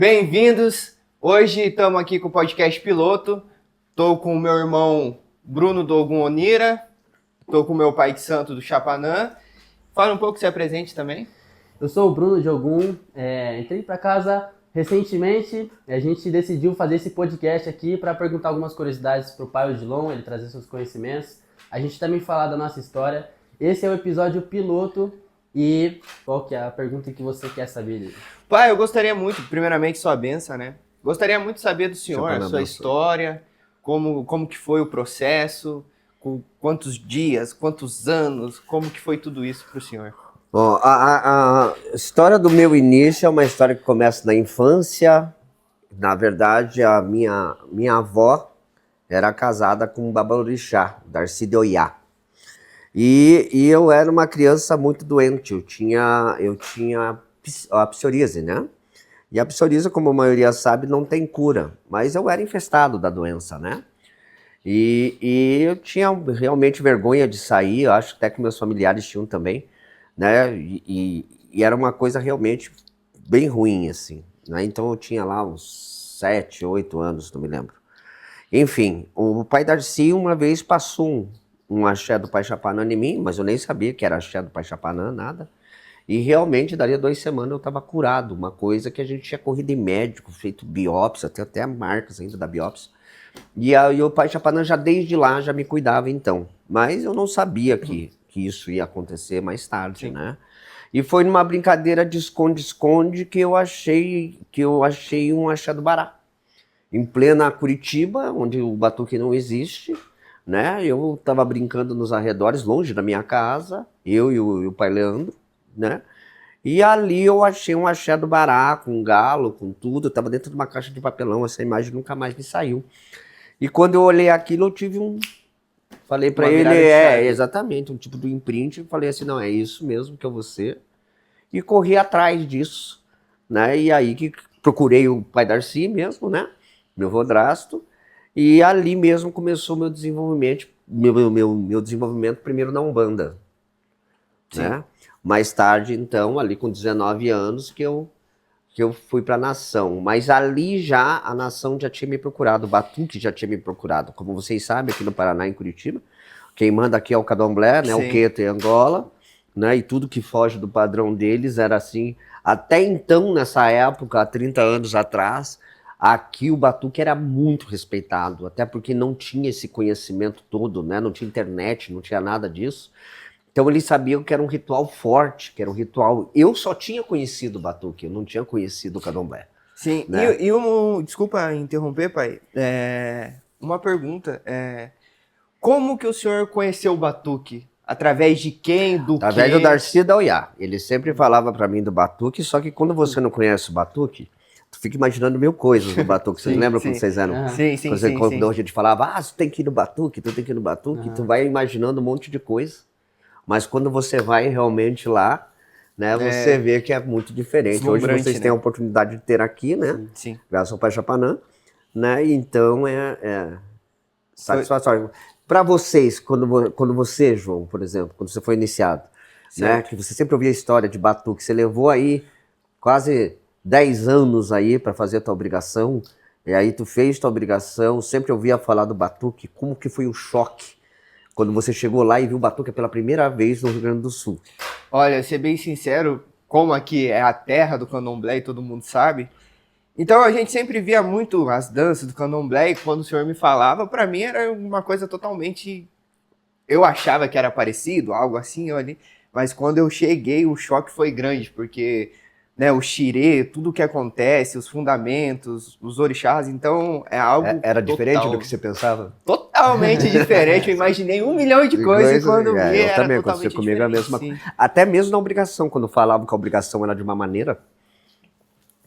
Bem-vindos! Hoje estamos aqui com o podcast piloto. Estou com o meu irmão Bruno do Ogum Onira. Estou com o meu pai de santo do Chapanã. Fala um pouco, se apresente também. Eu sou o Bruno de Ogum. Entrei para casa recentemente. A gente decidiu fazer esse podcast aqui para perguntar algumas curiosidades para o pai Odilon, ele trazer seus conhecimentos. A gente também falar da nossa história. Esse é o episódio piloto. E qual que é a pergunta que você quer saber dele? Pai, eu gostaria muito, primeiramente, sua bênção, né? Gostaria muito de saber do senhor, a sua história, como que foi o processo, com quantos dias, quantos anos, como que foi tudo isso para o senhor? Bom, a história do meu início é uma história que começa na infância. Na verdade, a minha avó era casada com um babalorixá, Darcy de Oiá. E eu era uma criança muito doente, eu tinha a psoríase, né? E a psoríase, como a maioria sabe, não tem cura, mas eu era infestado da doença, né? E eu tinha realmente vergonha de sair, eu acho até que meus familiares tinham também, né? E era uma coisa realmente bem ruim, assim, né? Então eu tinha lá uns 7, 8 anos, não me lembro. Enfim, o pai Darcy uma vez passou um axé do Pai Chapanã em mim, mas eu nem sabia que era axé do Pai Chapanã, nada. E realmente, dali a 2 semanas eu estava curado, uma coisa que a gente tinha corrido em médico, feito biópsia, tem até marcas ainda da biópsia. E o Pai Chapanã já desde lá já me cuidava então. Mas eu não sabia que isso ia acontecer mais tarde, Sim. né? E foi numa brincadeira de esconde-esconde que eu achei um axé do Bará. Em plena Curitiba, onde o batuque não existe, né? Eu estava brincando nos arredores, longe da minha casa, eu e o pai Leandro, né? E ali eu achei um axé do Bará, com galo, com tudo. Eu tava dentro de uma caixa de papelão, essa imagem nunca mais me saiu. E quando eu olhei aquilo, eu tive um... Falei para ele, exatamente, um tipo de imprint. Falei assim, não, é isso mesmo que eu vou ser. E corri atrás disso, né? E aí que procurei o pai Darcy mesmo, né? Meu vodrasto. E ali mesmo começou meu desenvolvimento, meu desenvolvimento primeiro na Umbanda, né? Mais tarde, então, ali com 19 anos, que eu fui para a Nação. Mas ali já, a Nação já tinha me procurado, o Batuque já tinha me procurado. Como vocês sabem, aqui no Paraná, em Curitiba, quem manda aqui é o Candomblé, né? O Queto e Angola, né? E tudo que foge do padrão deles era assim. Até então, nessa época, há 30 anos atrás, aqui o batuque era muito respeitado, até porque não tinha esse conhecimento todo, né? Não tinha internet, não tinha nada disso. Então eles sabiam que era um ritual forte, que era um ritual... Eu só tinha conhecido o batuque, eu não tinha conhecido o candomblé. Sim, né? Desculpa interromper, pai. Uma pergunta. Como que o senhor conheceu o batuque? Através de quem? Através do Darcy da Oiá. Ele sempre falava para mim do batuque, só que quando você não conhece o batuque, tu fica imaginando mil coisas no batuque. Vocês lembram quando vocês eram? Quando a gente falava, você tem que ir no batuque, tu tem que ir no batuque, tu vai imaginando um monte de coisa. Mas quando você vai realmente lá, né, você vê que é muito diferente. Hoje vocês têm a oportunidade de ter aqui, né? Sim. Graças ao Pai Chapanã, né? Então é satisfatório. Para vocês, quando você, João, por exemplo, quando você foi iniciado, né, que você sempre ouvia a história de batuque, você levou aí quase 10 anos aí para fazer a tua obrigação, e aí tu fez tua obrigação, sempre ouvia falar do batuque, como que foi o choque quando você chegou lá e viu o batuque pela primeira vez no Rio Grande do Sul? Olha, ser bem sincero, como aqui é a terra do candomblé e todo mundo sabe, então a gente sempre via muito as danças do candomblé e quando o senhor me falava, para mim era uma coisa totalmente... Eu achava que era parecido, algo assim, mas quando eu cheguei o choque foi grande, porque... né, o xirê, tudo o que acontece, os fundamentos, os orixás, então é algo Era diferente do que você pensava? Totalmente diferente, eu imaginei 1 milhão de coisas e quando vi eu era também, totalmente aconteceu comigo a mesma diferente. coisa. Até mesmo na obrigação, quando falavam que a obrigação era de uma maneira,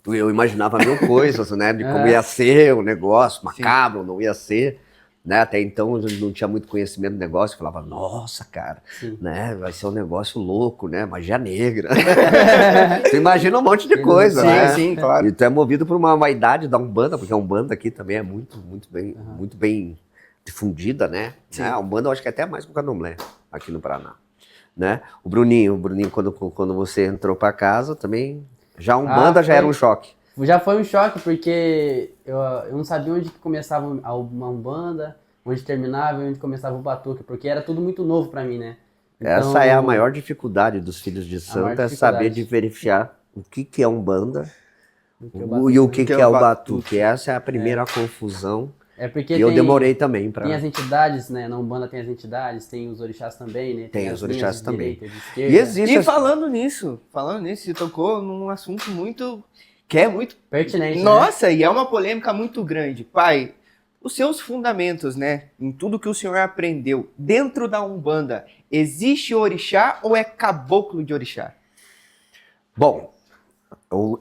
eu imaginava mil coisas, né, de como ia ser o negócio, macabro, não ia ser. Né? Até então eu não tinha muito conhecimento do negócio, eu falava, nossa, cara, né? Vai ser um negócio louco, né? Magia negra. Você imagina um monte de coisa, né? Sim, claro. E tu é movido por uma vaidade da Umbanda, porque a Umbanda aqui também é muito bem difundida, né? A Umbanda eu acho que é até mais que o Candomblé aqui no Paraná. Né? O Bruninho, quando você entrou para casa também, já a Umbanda já era um choque. Já foi um choque, porque eu não sabia onde que começava uma umbanda, onde terminava e onde começava o batuque, porque era tudo muito novo pra mim, né? Então, Essa é a maior dificuldade dos filhos de a maior santo, é saber dificuldade diferenciar o que é umbanda do que o e o batuque, né? que é o batuque. Essa é a primeira confusão É porque que eu demorei também tem para... as entidades, né? Na Umbanda tem as entidades, tem os orixás também, né? Tem Tem os as linhas orixás de também. direita, de E esquerda. existe... E falando nisso, você tocou num assunto muito, que é muito, Pertinente, né? nossa, e é uma polêmica muito grande. Pai, os seus fundamentos, né, em tudo que o senhor aprendeu dentro da Umbanda, existe orixá ou é caboclo de orixá? Bom,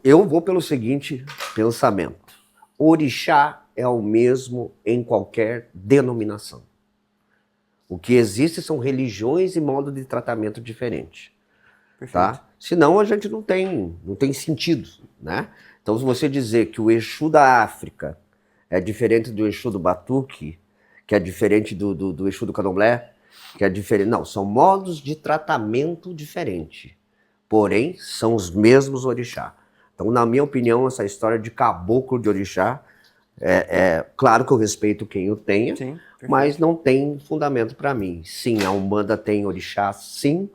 eu vou pelo seguinte pensamento. Orixá é o mesmo em qualquer denominação. O que existe são religiões e modo de tratamento diferente. Tá? Senão a gente não tem sentido, né? Então, se você dizer que o Exu da África é diferente do Exu do Batuque, que é diferente do Exu do Candomblé, que é diferente... Não, são modos de tratamento diferentes. Porém, são os mesmos orixá. Então, na minha opinião, essa história de caboclo de orixá, claro que eu respeito quem o tenha, Sim, mas não tem fundamento para mim. Sim, a Umbanda tem orixá, sim,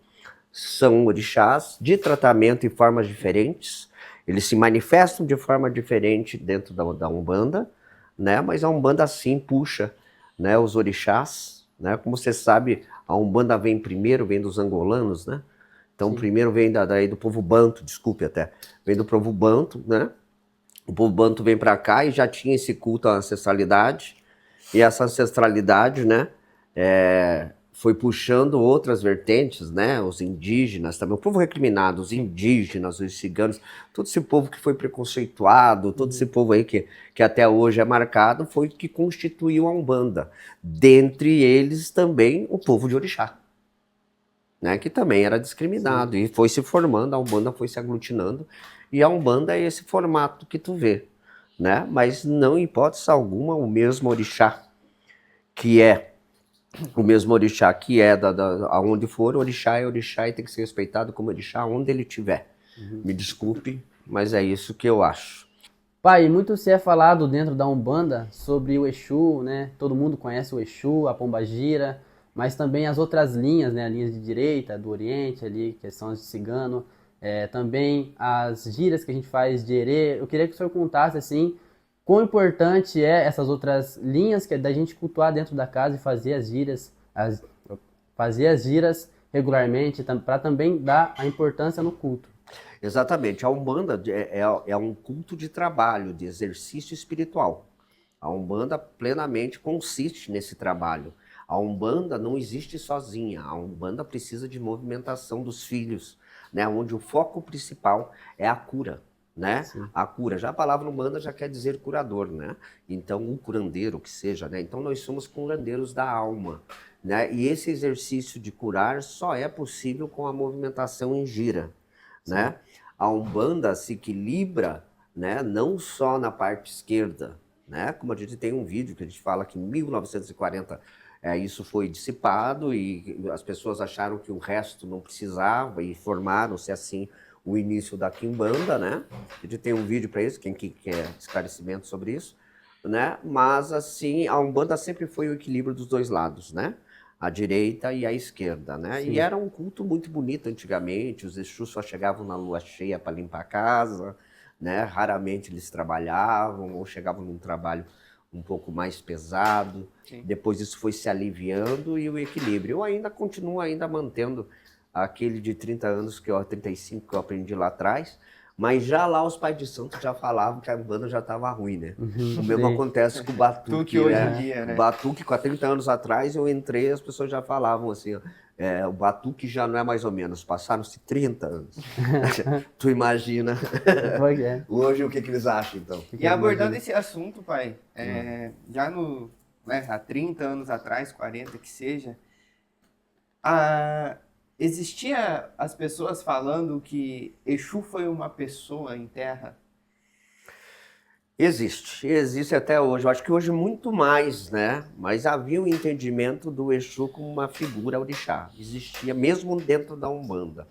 são orixás de tratamento e formas diferentes, eles se manifestam de forma diferente dentro da Umbanda, né? Mas a Umbanda sim puxa, né, os orixás, né? Como você sabe, a Umbanda vem primeiro, vem dos angolanos, né? Então, Sim. primeiro vem daí do povo banto, desculpe até, vem do povo banto, né? O povo banto vem para cá e já tinha esse culto à ancestralidade, e essa ancestralidade, né, foi puxando outras vertentes, né, os indígenas também, o povo recriminado, os indígenas, os ciganos, todo esse povo que foi preconceituado, todo esse povo aí que até hoje é marcado, foi que constituiu a Umbanda. Dentre eles também o povo de Orixá, né, que também era discriminado. Sim. E foi se formando, a Umbanda foi se aglutinando, e a Umbanda é esse formato que tu vê, né, mas não, em hipótese alguma, o mesmo orixá que é aonde for, orixá é orixá e tem que ser respeitado como orixá onde ele estiver. Me desculpe, mas é isso que eu acho. Pai, muito se é falado dentro da Umbanda sobre o Exu, né? Todo mundo conhece o Exu, a Pombagira, mas também as outras linhas, né? As linhas de direita, do Oriente ali, que são as de cigano, também as gírias que a gente faz de erê. Eu queria que o senhor contasse, assim, quão importante é essas outras linhas que é da gente cultuar dentro da casa e fazer as gírias, regularmente, para também dar a importância no culto. Exatamente. A Umbanda é um culto de trabalho, de exercício espiritual. A Umbanda plenamente consiste nesse trabalho. A Umbanda não existe sozinha. A Umbanda precisa de movimentação dos filhos, né? Onde o foco principal é a cura, né? Sim. A cura. Já a palavra Umbanda já quer dizer curador, né? Então, um curandeiro que seja, né? Então, nós somos curandeiros da alma, né? E esse exercício de curar só é possível com a movimentação em gira, né? A Umbanda se equilibra, né, não só na parte esquerda, né? Como a gente tem um vídeo que a gente fala que em 1940 isso foi dissipado e as pessoas acharam que o resto não precisava e formaram-se assim o início da Quimbanda, né? A gente tem um vídeo para isso, quem quer esclarecimento sobre isso, né? Mas assim, a Umbanda sempre foi o equilíbrio dos dois lados, né? A direita e a esquerda, né? Sim. E era um culto muito bonito antigamente, os Exus só chegavam na lua cheia para limpar a casa, né? Raramente eles trabalhavam ou chegavam num trabalho um pouco mais pesado. Sim. Depois isso foi se aliviando e o equilíbrio. Eu ainda continuo mantendo aquele de 30 anos, 35 que eu aprendi lá atrás, mas já lá os pais de santo já falavam que a Umbanda já estava ruim, né? O mesmo acontece com o Batuque, hoje em dia, né? O Batuque, com há 30 anos atrás, eu entrei, as pessoas já falavam assim, o Batuque já não é mais ou menos, passaram-se 30 anos. Tu imagina. Hoje o que eles acham, então? E abordando esse assunto, pai, já há 30 anos atrás, 40 que seja, existia as pessoas falando que Exu foi uma pessoa em terra? Existe até hoje. Eu acho que hoje muito mais, né? Mas havia um entendimento do Exu como uma figura orixá. Existia mesmo dentro da Umbanda.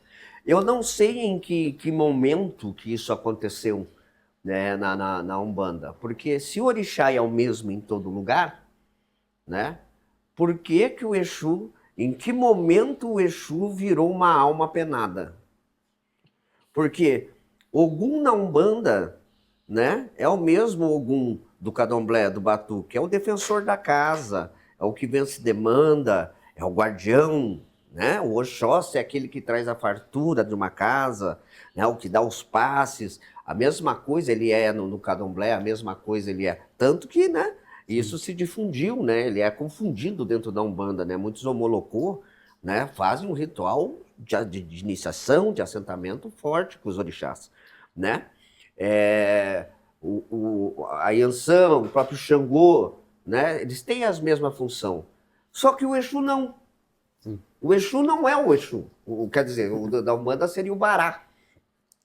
Eu não sei em que momento que isso aconteceu, né, na Umbanda. Porque se o orixá é o mesmo em todo lugar, né, por que que o Exu, em que momento o Exu virou uma alma penada? Porque Ogum na Umbanda, né, é o mesmo Ogum do Candomblé, do Batuque, é o defensor da casa, é o que vence demanda, é o guardião, né? O Oxóssi é aquele que traz a fartura de uma casa, né? O que dá os passes. A mesma coisa ele é no Candomblé, a mesma coisa ele é. Tanto que, né, isso se difundiu, né? Ele é confundido dentro da Umbanda, né? Muitos homolocô, né, fazem um ritual de iniciação, de assentamento forte com os orixás, né? A Yansan, o próprio Xangô, né? Eles têm as mesmas funções. Só que o Exu não. Sim. O Exu não é o Exu. Quer dizer, o da Umbanda seria o Bará.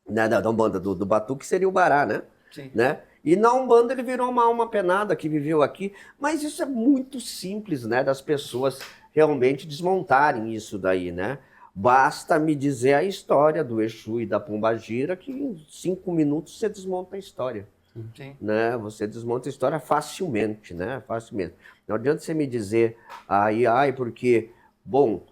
Né? Da Umbanda, do Batuque seria o Bará, né? Sim. Né? E na Umbanda ele virou uma alma penada que viveu aqui. Mas isso é muito simples, né? Das pessoas realmente desmontarem isso daí, né? Basta me dizer a história do Exu e da Pombagira que em 5 minutos você desmonta a história. Sim. Né? Você desmonta a história facilmente, né? Facilmente. Não adianta você me dizer, porque, bom,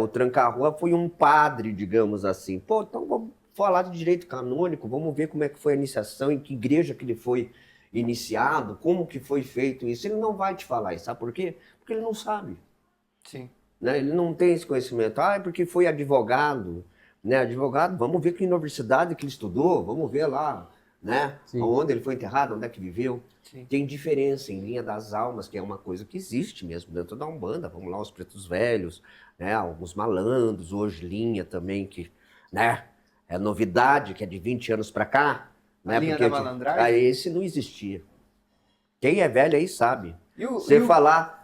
o Tranca-Rua foi um padre, digamos assim. Pô, então vamos falar de direito canônico, vamos ver como é que foi a iniciação, em que igreja que ele foi iniciado, como que foi feito isso. Ele não vai te falar isso, sabe por quê? Porque ele não sabe. Sim. Né? Ele não tem esse conhecimento. Porque foi advogado, né? Advogado, vamos ver que universidade que ele estudou, vamos ver lá, né? Sim. Onde ele foi enterrado, onde é que viveu. Sim. Tem diferença em linha das almas, que é uma coisa que existe mesmo dentro da Umbanda. Vamos lá, os pretos velhos, né? Alguns malandros, hoje linha também, que, né? É novidade, que é de 20 anos para cá. A né? linha Porque da malandragem? esse não existia. Quem é velho aí sabe.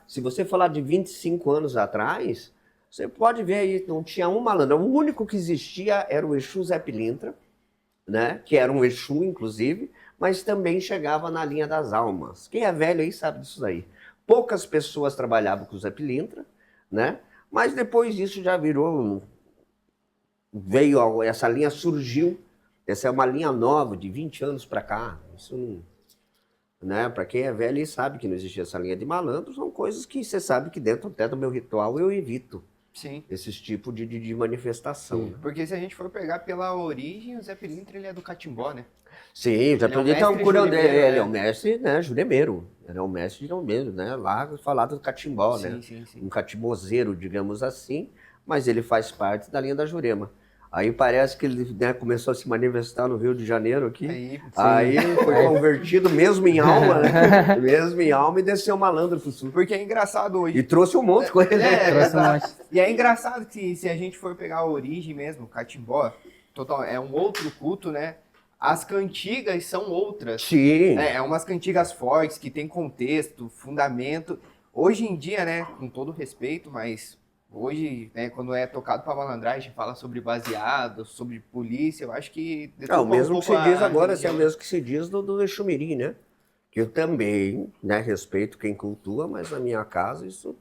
Se você falar de 25 anos atrás, você pode ver aí, não tinha um malandro. O único que existia era o Exu Zé Pilintra, né? Que era um Exu, inclusive, mas também chegava na linha das almas. Quem é velho aí sabe disso daí. Poucas pessoas trabalhavam com o Zé Pilintra, né? Mas depois disso já essa linha surgiu. Essa é uma linha nova, de 20 anos para cá. Isso não... Né? Para quem é velho e sabe que não existia essa linha de malandro, são coisas que você sabe que dentro até do meu ritual eu evito. Sim. Esses tipos de manifestação. Né? Porque se a gente for pegar pela origem, o Zé Pilintra ele é do Catimbó, né? Sim, o Zé Pilintra é um curandeiro, ele é um mestre, né, juremeiro. Ele é um mestre juremeiro, né? Lá falado do Catimbó, né? Sim. Um catimbozeiro, digamos assim, mas ele faz parte da linha da Jurema. Aí parece que ele, né, começou a se manifestar no Rio de Janeiro aqui. Aí foi convertido mesmo em alma, né? Mesmo em alma, e desceu malandro pro sul. Porque é engraçado hoje. E trouxe um monte com ele. Trouxe um monte. E é engraçado que se a gente for pegar a origem mesmo, o Catimbó, é um outro culto, né? As cantigas são outras. Sim. É umas cantigas fortes, que tem contexto, fundamento. Hoje em dia, né, com todo respeito, mas... Hoje, né, quando é tocado para malandragem, fala sobre baseado, sobre polícia, eu acho que... O mesmo que se diz agora, é o mesmo que se diz do Exumirim, né? Que eu também, né, respeito quem cultua, mas na minha casa isso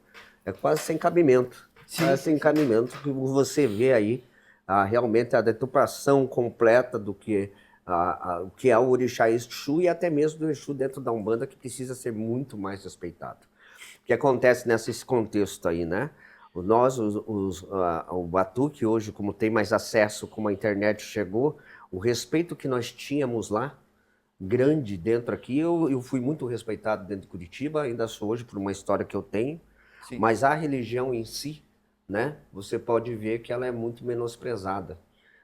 é quase sem cabimento. Sim. Quase sem cabimento, que você vê aí realmente a deturpação completa do que é o orixá Exu e até mesmo do Exu dentro da Umbanda, que precisa ser muito mais respeitado. O que acontece nesse contexto aí, né? O Batuque hoje, como tem mais acesso, como a internet chegou, o respeito que nós tínhamos lá, grande dentro aqui, eu fui muito respeitado dentro de Curitiba, ainda sou hoje por uma história que eu tenho, Sim. Mas a religião em si, né, você pode ver que ela é muito menosprezada,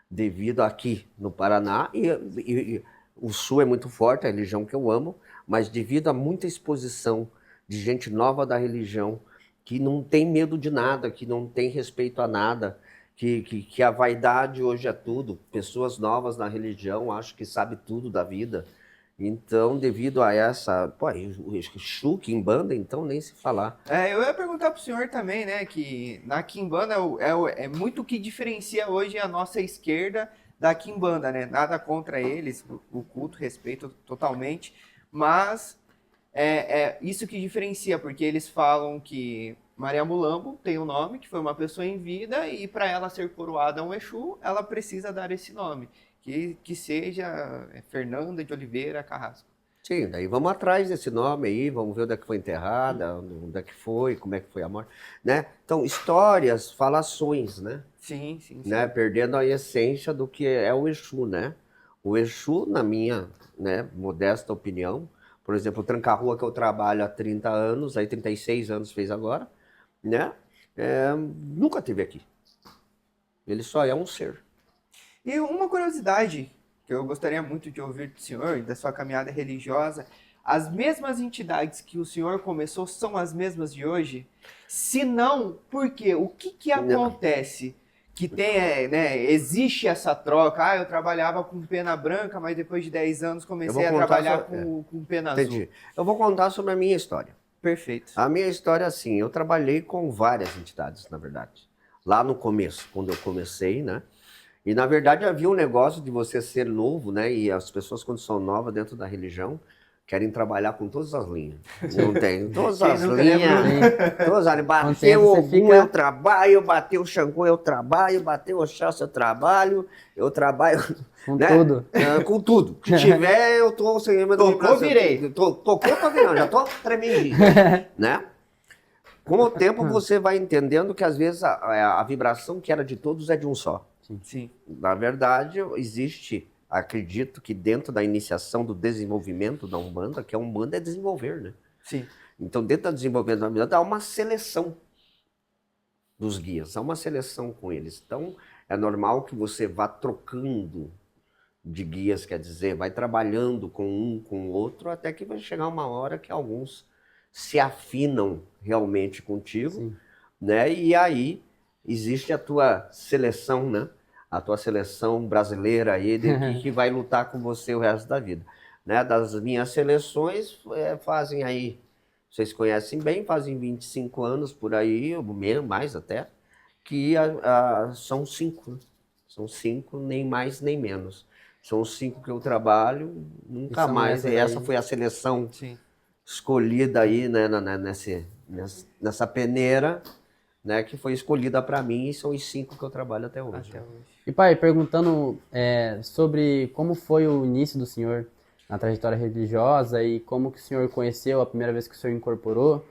devido aqui no Paraná, e o Sul é muito forte, a religião que eu amo, mas devido a muita exposição de gente nova da religião, que não tem medo de nada, que não tem respeito a nada, que a vaidade hoje é tudo. Pessoas novas na religião acham que sabe tudo da vida. Então, devido a essa... o Exu, Quimbanda, então nem se falar. Eu ia perguntar pro senhor também, né, que na Quimbanda é muito o que diferencia hoje a nossa esquerda da Quimbanda, né? Nada contra eles, o culto, respeito totalmente, mas... isso que diferencia, porque eles falam que Maria Mulambo tem um nome, que foi uma pessoa em vida, e para ela ser coroada a um Exu, ela precisa dar esse nome. que seja Fernanda de Oliveira Carrasco. Sim, daí vamos atrás desse nome aí, vamos ver onde é que foi enterrada, onde é que foi, como é que foi a morte, né? Então, histórias, falações, né? Sim, sim, sim. Né? Perdendo a essência do que é o Exu, né? O Exu, na minha, né, modesta opinião, por exemplo, o Tranca-Rua que eu trabalho há 30 anos, aí 36 anos fez agora, né? Nunca teve aqui. Ele só é um ser. E uma curiosidade que eu gostaria muito de ouvir do senhor, da sua caminhada religiosa, as mesmas entidades que o senhor começou são as mesmas de hoje? Se não, por quê? O que acontece? Que tem, né, existe essa troca. Ah, eu trabalhava com pena branca, mas depois de 10 anos comecei a trabalhar com pena Entendi. azul. Eu vou contar sobre a minha história. Perfeito. A minha história, assim, eu trabalhei com várias entidades, na verdade. Lá no começo, quando eu comecei, né? E, na verdade, havia um negócio de você ser novo, né? E as pessoas, quando são novas dentro da religião, querem trabalhar com todas as linhas. Não tem. Todas as linhas. Todas as linhas. Bateu o Ogum, eu trabalho. Bateu o Xangô, eu trabalho. Bateu o Oxóssi, eu trabalho. Eu trabalho... Com né? tudo. Com tudo. Se tiver, eu tô sem medo. Tocou, virei. Tocou, tô virando. Já tô tremendinho. Né? Com o tempo, você vai entendendo que, às vezes, a vibração que era de todos é de um só. Sim. Na verdade, existe, acredito que dentro da iniciação do desenvolvimento da Umbanda, que a Umbanda é desenvolver, né? Sim. Então, dentro do desenvolvimento da Umbanda, há uma seleção dos guias, há uma seleção com eles. Então, é normal que você vá trocando de guias, quer dizer, vai trabalhando com um, com o outro, até que vai chegar uma hora que alguns se afinam realmente contigo, Sim. né? E aí existe a tua seleção, né? A tua seleção brasileira aí, que vai lutar com você o resto da vida. Né? Das minhas seleções, fazem aí, vocês conhecem bem, fazem 25 anos por aí, ou mesmo, mais até, que são 5, né? São 5, nem mais nem menos. São os 5 que eu trabalho, nunca mais. Essa foi a seleção escolhida aí, né, nessa peneira, né, que foi escolhida para mim, e são os 5 que eu trabalho até hoje. E pai, perguntando sobre como foi o início do senhor na trajetória religiosa e como que o senhor conheceu a primeira vez que o senhor incorporou,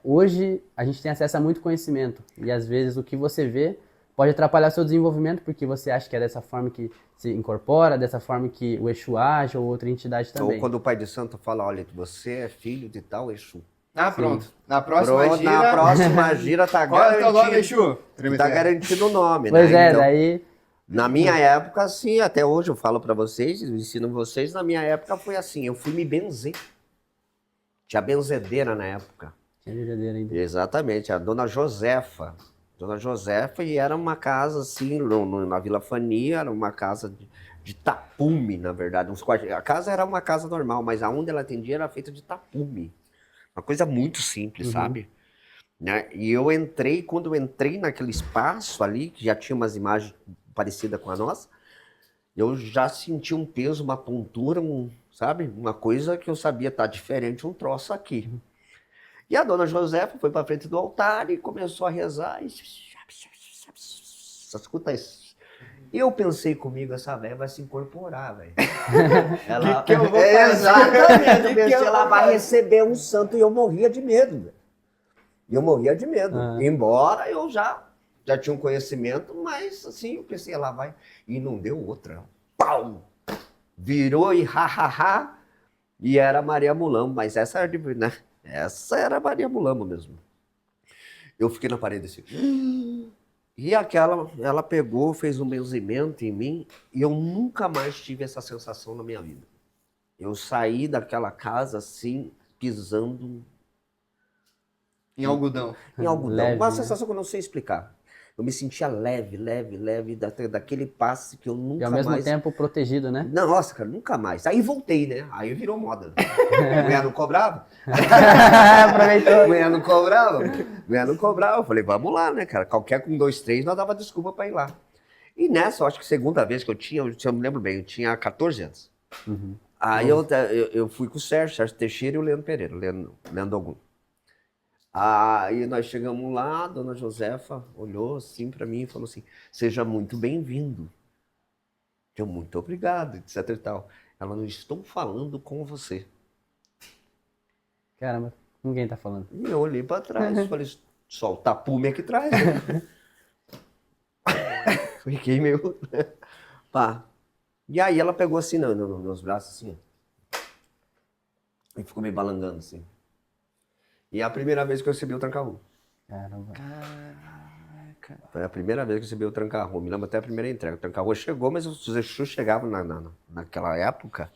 hoje a gente tem acesso a muito conhecimento e às vezes o que você vê pode atrapalhar seu desenvolvimento porque você acha que é dessa forma que se incorpora, dessa forma que o Exu age ou outra entidade também. Ou quando o pai de santo fala, olha, você é filho de tal Exu. Ah, pronto. Na próxima gira... Na próxima gira tá Qual é o teu nome, Exu? Tá garantido o nome, pois né? Então, daí... Na minha época, assim, até hoje eu falo pra vocês, eu ensino vocês, na minha época foi assim, eu fui me benzer. Tinha benzedeira na época. Tinha benzedeira ainda. Exatamente, a dona Josefa. Dona Josefa, e era uma casa assim, na Vila Fania, era uma casa de tapume, na verdade. A casa era uma casa normal, mas aonde ela atendia era feita de tapume. Uma coisa muito simples, sabe? Né? E eu entrei, quando eu entrei naquele espaço ali, que já tinha umas imagens parecidas com a nossa, eu já senti um peso, uma tontura, sabe? Uma coisa que eu sabia, tá diferente, um troço aqui. E a dona Josefa foi para frente do altar e começou a rezar. E... escuta isso. E eu pensei comigo, essa velha vai se incorporar, velho. Ela... que eu vou fazer? Exatamente. Ela vai receber um santo e eu morria de medo, velho. Eu morria de medo. Embora eu já tinha um conhecimento, mas assim, eu pensei, ela vai. E não deu outra. Pau! Virou e ha. E era Maria Mulamo, mas essa era, né? Essa era Maria Mulamo mesmo. Eu fiquei na parede assim. E ela pegou, fez um benzimento em mim, e eu nunca mais tive essa sensação na minha vida. Eu saí daquela casa assim, pisando em algodão. Em algodão. Leve, uma né? sensação que eu não sei explicar. Eu me sentia leve, daquele passe que eu nunca mais... E ao mesmo tempo protegido, né? Não, nossa, cara, nunca mais. Aí voltei, né? Aí virou moda. Mulher não cobrava? Aproveitou. Mulher não cobrava? Mulher não cobrava. Eu falei, vamos lá, né, cara? Qualquer com 2, 3, nós dava desculpa pra ir lá. E nessa, eu acho que segunda vez que eu me lembro bem, eu tinha 14 anos. Aí eu fui com o Sérgio Teixeira e o Leandro Pereira, Leandro Ogum. Aí nós chegamos lá, a dona Josefa olhou assim pra mim e falou assim, seja muito bem-vindo. Eu, muito obrigado, etc e tal. Ela, não estou falando com você. Caramba, ninguém tá falando. E eu olhei pra trás, falei, só o tapume aqui atrás. Né? Fiquei meio... Pá. E aí ela pegou assim, nos meus braços, assim, ó. E ficou me balangando, assim. E é a primeira vez que eu recebi o tranca-rua. Caramba. Caraca. Foi a primeira vez que eu recebi o tranca-rua. Me lembro até a primeira entrega. O tranca-rua chegou, mas os Exus chegavam naquela época,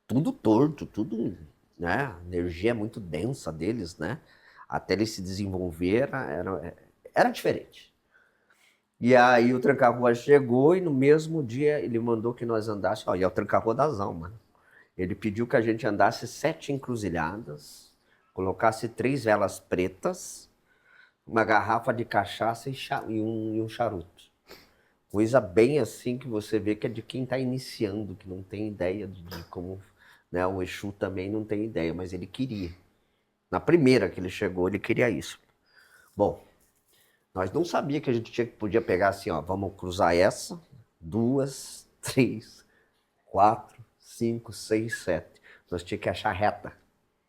tudo torto, tudo, né? A energia muito densa deles, né? Até eles se desenvolver, era diferente. E aí o tranca-rua chegou e no mesmo dia ele mandou que nós andássemos, ó, e é o tranca-rua das almas. Ele pediu que a gente andasse 7 encruzilhadas, colocasse 3 velas pretas, uma garrafa de cachaça e um charuto. Coisa bem assim que você vê que é de quem está iniciando, que não tem ideia de como, né? O Exu também não tem ideia, mas ele queria. Na primeira que ele chegou, ele queria isso. Bom, nós não sabíamos que a gente podia pegar assim, ó, vamos cruzar essa, 2, 3, 4, 5, 6, 7. Nós tínhamos que achar reta.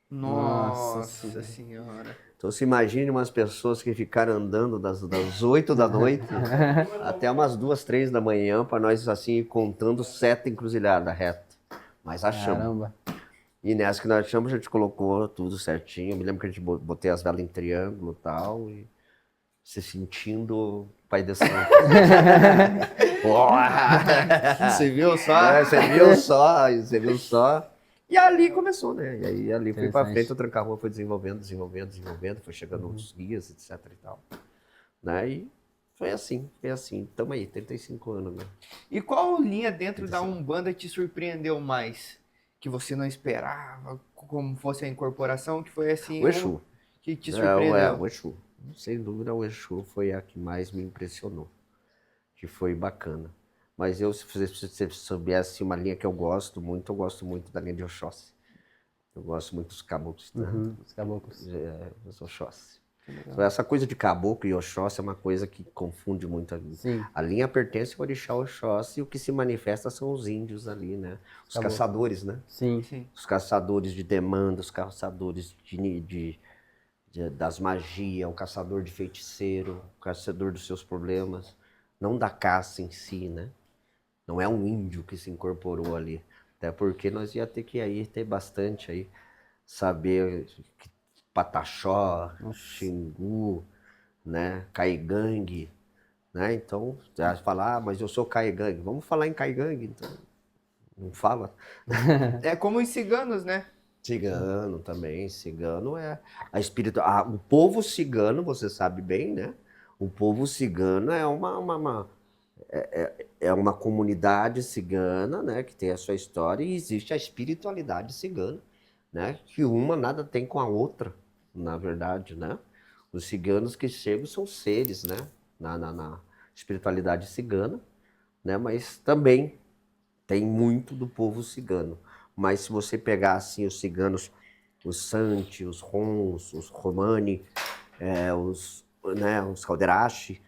Nossa senhora. Então você imagine umas pessoas que ficaram andando das 8 da noite até umas 2, 3 da manhã para nós assim ir contando 7 encruzilhadas reta. Mas achamos. Caramba. E nessa que nós achamos, a gente colocou tudo certinho. Eu me lembro que a gente botei as velas em triângulo e tal. E se sentindo pai de santo. Você viu só? É, você viu só. E ali começou, né? E aí ali foi pra frente, o tranca-rua foi desenvolvendo, foi chegando os guias, etc e tal. Né? E foi assim. Tamo aí, 35 anos, né? E qual linha dentro da Umbanda te surpreendeu mais? Que você não esperava, como fosse a incorporação, que foi assim... O Exu. Que te surpreendeu? O Exu. Sem dúvida, o Exu foi a que mais me impressionou. Que foi bacana. Mas se você soubesse uma linha que eu gosto muito da linha de Oxóssi. Eu gosto muito dos caboclos. Né? Os caboclos. Os Oxóssi. Então, essa coisa de caboclo e Oxóssi é uma coisa que confunde muito a linha. Sim. A linha pertence ao orixá Oxóssi e o que se manifesta são os índios ali, né? Os caçadores, né? Sim. Os caçadores de demanda, os caçadores das magias, o caçador de feiticeiro, o caçador dos seus problemas. Não da caça em si, né? Não é um índio que se incorporou ali. Até porque nós ia ter que aí ter bastante aí, saber que Pataxó, Xingu, né? Caigangue, né? Então, você vai falar, mas eu sou Caigangue. Vamos falar em Caigangue, então. Não fala? É como os ciganos, né? Cigano também, cigano é a espiritualidade. O povo cigano, você sabe bem, né? O povo cigano é uma comunidade cigana, né, que tem a sua história e existe a espiritualidade cigana, né, que uma nada tem com a outra, na verdade, né? Os ciganos que chegam são seres, né, na espiritualidade cigana, né, mas também tem muito do povo cigano. Mas se você pegar assim os ciganos, os Santi, os Rons, os Romani, os Calderache,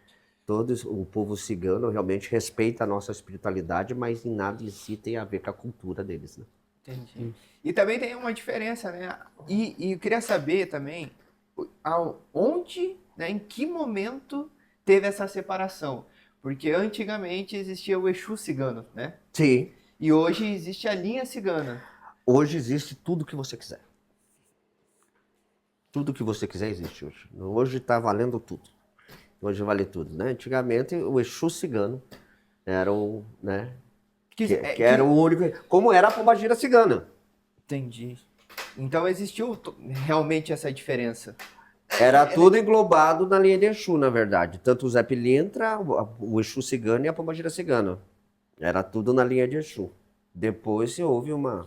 todos, o povo cigano realmente respeita a nossa espiritualidade, mas em nada em si tem a ver com a cultura deles, né? Entendi. E também tem uma diferença, né? E eu queria saber também onde, né, em que momento teve essa separação. Porque antigamente existia o Exu cigano, né? Sim. E hoje existe a linha cigana. Hoje existe tudo que você quiser. Tudo que você quiser existe hoje. Hoje está valendo tudo. Hoje vale tudo, né? Antigamente o Exu cigano era o, né? Que era o único. Como era a pombagira cigana. Entendi. Então existiu realmente essa diferença. Era tudo englobado na linha de Exu, na verdade. Tanto o Zé Pilintra, o Exu cigano e a pombagira cigana. Era tudo na linha de Exu. Depois houve uma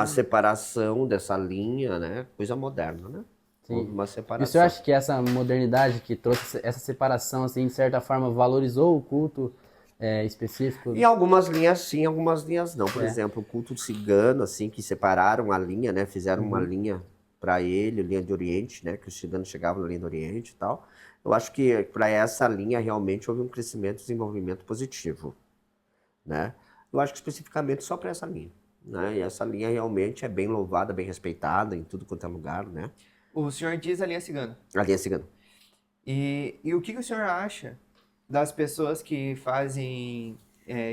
separação dessa linha, né? Coisa moderna, né? Sim. Houve uma E separação. você acha que essa modernidade que trouxe essa separação, assim, de certa forma, valorizou o culto específico? Em algumas linhas sim, algumas linhas não. Por exemplo, o culto cigano, assim, que separaram a linha, né? Fizeram uma linha para ele, linha de Oriente, né? Que os ciganos chegavam na linha do Oriente e tal. Eu acho que para essa linha realmente houve um crescimento e desenvolvimento positivo. né? Eu acho que especificamente só para essa linha, né? E essa linha realmente é bem louvada, bem respeitada em tudo quanto é lugar, né? O senhor diz a linha cigana. A linha cigana. E o que o senhor acha das pessoas que fazem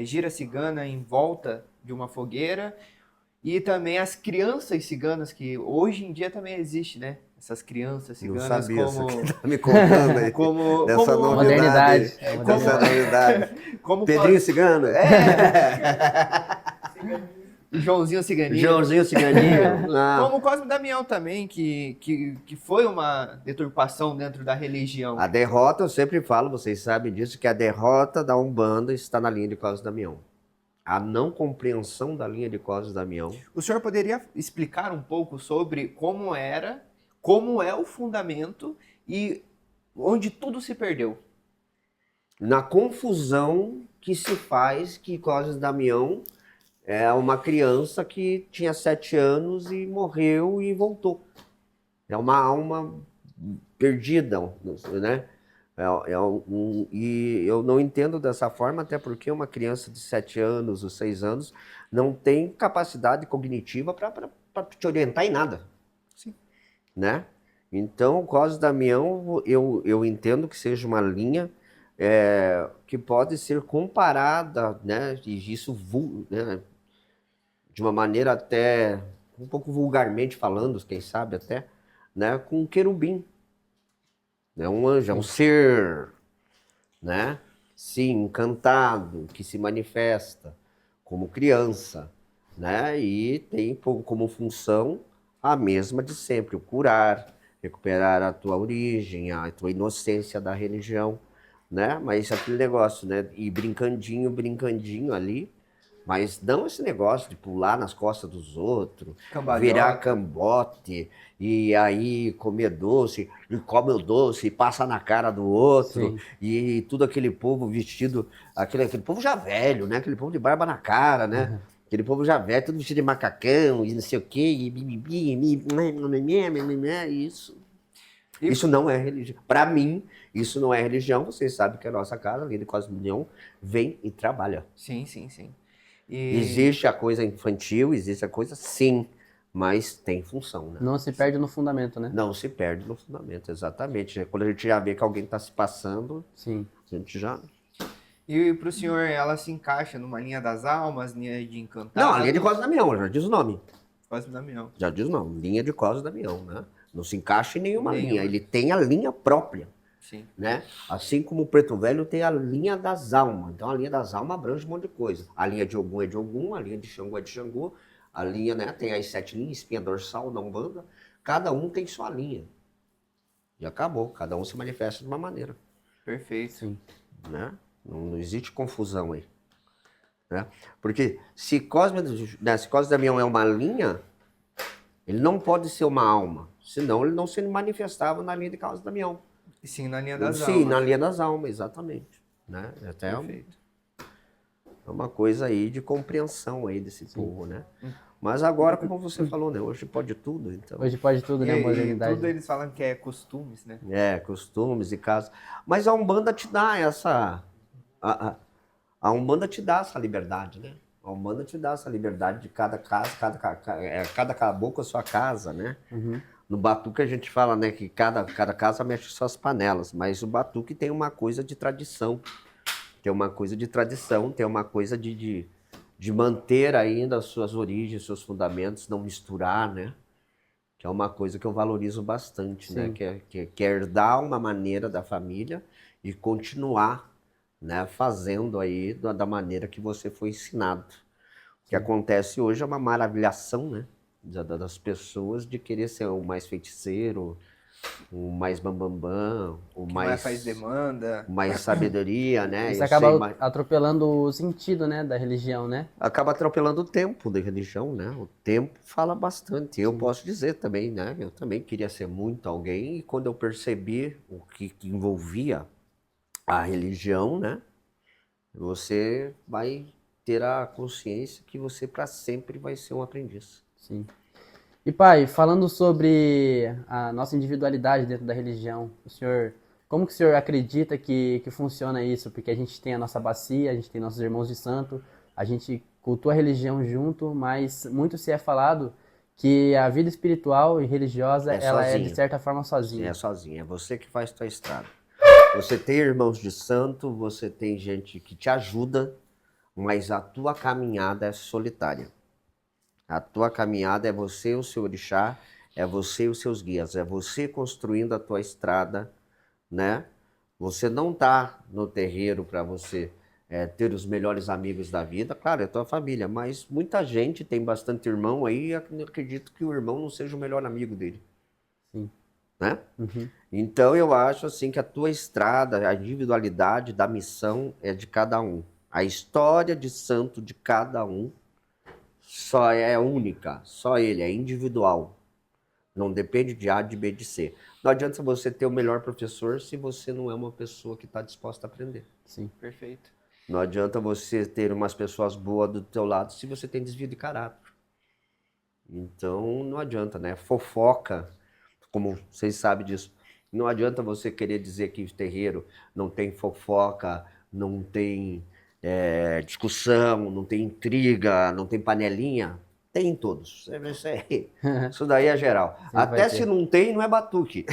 gira cigana em volta de uma fogueira e também as crianças ciganas, que hoje em dia também existe, né? Essas crianças Não ciganas sabia como... isso que tá me contando aí. como, Dessa como, novidade. Modernidade. É Dessa novidade. como Pedrinho Cigano. Joãozinho Ciganinho. Joãozinho Ciganinho. Como o Cosme Damião também, que foi uma deturpação dentro da religião. A derrota, eu sempre falo, vocês sabem disso, que a derrota da Umbanda está na linha de Cosme Damião. A não compreensão da linha de Cosme Damião. O senhor poderia explicar um pouco sobre como é o fundamento e onde tudo se perdeu? Na confusão que se faz que Cosme Damião é uma criança que tinha 7 anos e morreu e voltou. É uma alma perdida, né? E eu não entendo dessa forma, até porque uma criança de 7 anos ou 6 anos não tem capacidade cognitiva para te orientar em nada. Sim. Né? Então, o Cosme Damião, eu entendo que seja uma linha que pode ser comparada, né? E isso, né? De uma maneira até, um pouco vulgarmente falando, quem sabe até, né? Com um querubim. É um anjo, é um ser, né? Sim, encantado, que se manifesta como criança, né? E tem como função a mesma de sempre, o curar, recuperar a tua origem, a tua inocência da religião, né? Mas aquele negócio, né? E brincandinho ali, mas não esse negócio de pular nas costas dos outros, Cambalhota. virar cambote, e aí comer doce, e come o doce, e passa na cara do outro, Sim. e tudo aquele povo vestido, aquele povo já velho, né? Aquele povo de barba na cara, né? Aquele povo já velho, tudo vestido de macacão, e não sei o quê, e isso. Isso não é religião. Para mim, isso não é religião. Vocês sabem que a nossa casa, ali de Cosme Damião, vem e trabalha. Sim, sim, sim. Existe a coisa infantil, existe a coisa, sim, mas tem função, né? Não se perde no fundamento, né? Não se perde no fundamento, exatamente. Quando a gente já vê que alguém está se passando, Sim. a gente já... E para o senhor, ela se encaixa numa linha das almas, linha de encantado? Não, a linha de Cosme Damião, já diz o nome. Cosme Damião. Já diz o nome, linha de Cosme Damião, né? Não se encaixa em nenhuma Nenhuma. linha, ele tem a linha própria. Sim. Né? Assim como o Preto Velho tem a linha das almas. Então a linha das almas abrange um monte de coisa. A linha de Ogum é de Ogum, a linha de Xangô é de Xangô, a linha, né, tem as 7 linhas, espinha dorsal na Umbanda. Cada um tem sua linha. E acabou, cada um se manifesta de uma maneira. Perfeito. Sim. Né? Não existe confusão aí. Né? Porque se Cosme Damião é uma linha, ele não pode ser uma alma. Senão ele não se manifestava na linha de Cosme Damião. Sim, na linha das Sim, almas. na linha das almas, exatamente. Né? Até Perfeito. é uma coisa aí de compreensão aí desse povo, né? Mas agora, como você falou, né? Hoje pode tudo, então. Hoje pode tudo, né? A E modernidade. tudo eles falam que é costumes, né? Costumes e casas. Mas a Umbanda te dá essa... A Umbanda te dá essa liberdade, né? A Umbanda te dá essa liberdade de cada casa, cada caboclo a sua casa, né? Uhum. No batuque a gente fala, né, que cada casa mexe suas panelas, mas o batuque tem uma coisa de tradição. Tem uma coisa de tradição, tem uma coisa de manter ainda as suas origens, seus fundamentos, não misturar, né? Que é uma coisa que eu valorizo bastante, Sim. né? Que é herdar uma maneira da família e continuar, né, fazendo aí da maneira que você foi ensinado. O que acontece hoje é uma maravilhação, né? Das pessoas de querer ser o mais feiticeiro, o mais bambambam, o Que mais faz demanda. o mais sabedoria, né? Isso Eu acaba sei mais- atropelando o sentido, né, da religião, né? Acaba atropelando o tempo da religião, né? O tempo fala bastante. Eu posso dizer também, né? Eu também queria ser muito alguém e quando eu percebi o que envolvia a religião, né? Você vai ter a consciência que você para sempre vai ser um aprendiz. Sim. E pai, falando sobre a nossa individualidade dentro da religião, como que o senhor acredita que funciona isso? Porque a gente tem a nossa bacia, a gente tem nossos irmãos de santo, a gente cultua a religião junto, mas muito se é falado que a vida espiritual e religiosa, ela é de certa forma sozinha. É sozinha, é você que faz tua estrada. Você tem irmãos de santo, você tem gente que te ajuda, mas a tua caminhada é solitária. A tua caminhada é você e o seu orixá, é você e os seus guias, é você construindo a tua estrada, né? Você não está no terreiro para você ter os melhores amigos da vida, claro, é a tua família, mas muita gente tem bastante irmão aí e eu acredito que o irmão não seja o melhor amigo dele. Sim. Né? Uhum. Então eu acho assim que a tua estrada, a individualidade da missão é de cada um. A história de santo de cada um só é única, só ele, é individual. Não depende de A, de B, de C. Não adianta você ter o melhor professor se você não é uma pessoa que está disposta a aprender. Sim. Perfeito. Não adianta você ter umas pessoas boas do teu lado se você tem desvio de caráter. Então não adianta, né? Fofoca, como vocês sabem disso, não adianta você querer dizer que o terreiro não tem fofoca, não tem discussão, não tem intriga, não tem panelinha. Tem em todos. Isso daí é geral. Sempre Até se não tem, não é batuque.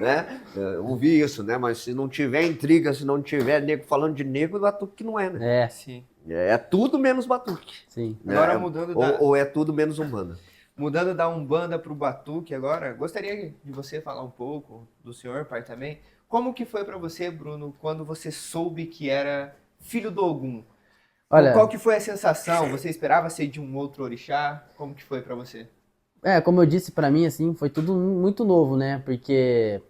Né? Eu ouvi isso, né? Mas se não tiver intriga, se não tiver nego falando de nego, batuque não é, né? Sim. É tudo menos batuque. Sim. Né? Agora mudando ou é tudo menos Umbanda. Mudando da Umbanda pro batuque agora, gostaria de você falar um pouco, do senhor, pai também, como que foi para você, Bruno, quando você soube que era filho do Ogum? Olha, qual que foi a sensação? Você esperava ser de um outro orixá? Como que foi para você? como eu disse, pra mim, assim, foi tudo muito novo, né? Porque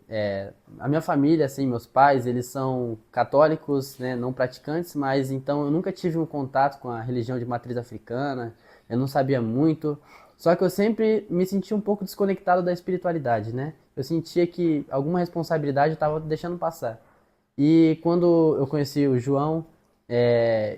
a minha família, assim, meus pais, eles são católicos, né? Não praticantes, mas então eu nunca tive um contato com a religião de matriz africana, eu não sabia muito. Só que eu sempre me sentia um pouco desconectado da espiritualidade, né? Eu sentia que alguma responsabilidade eu estava deixando passar. E quando eu conheci o João,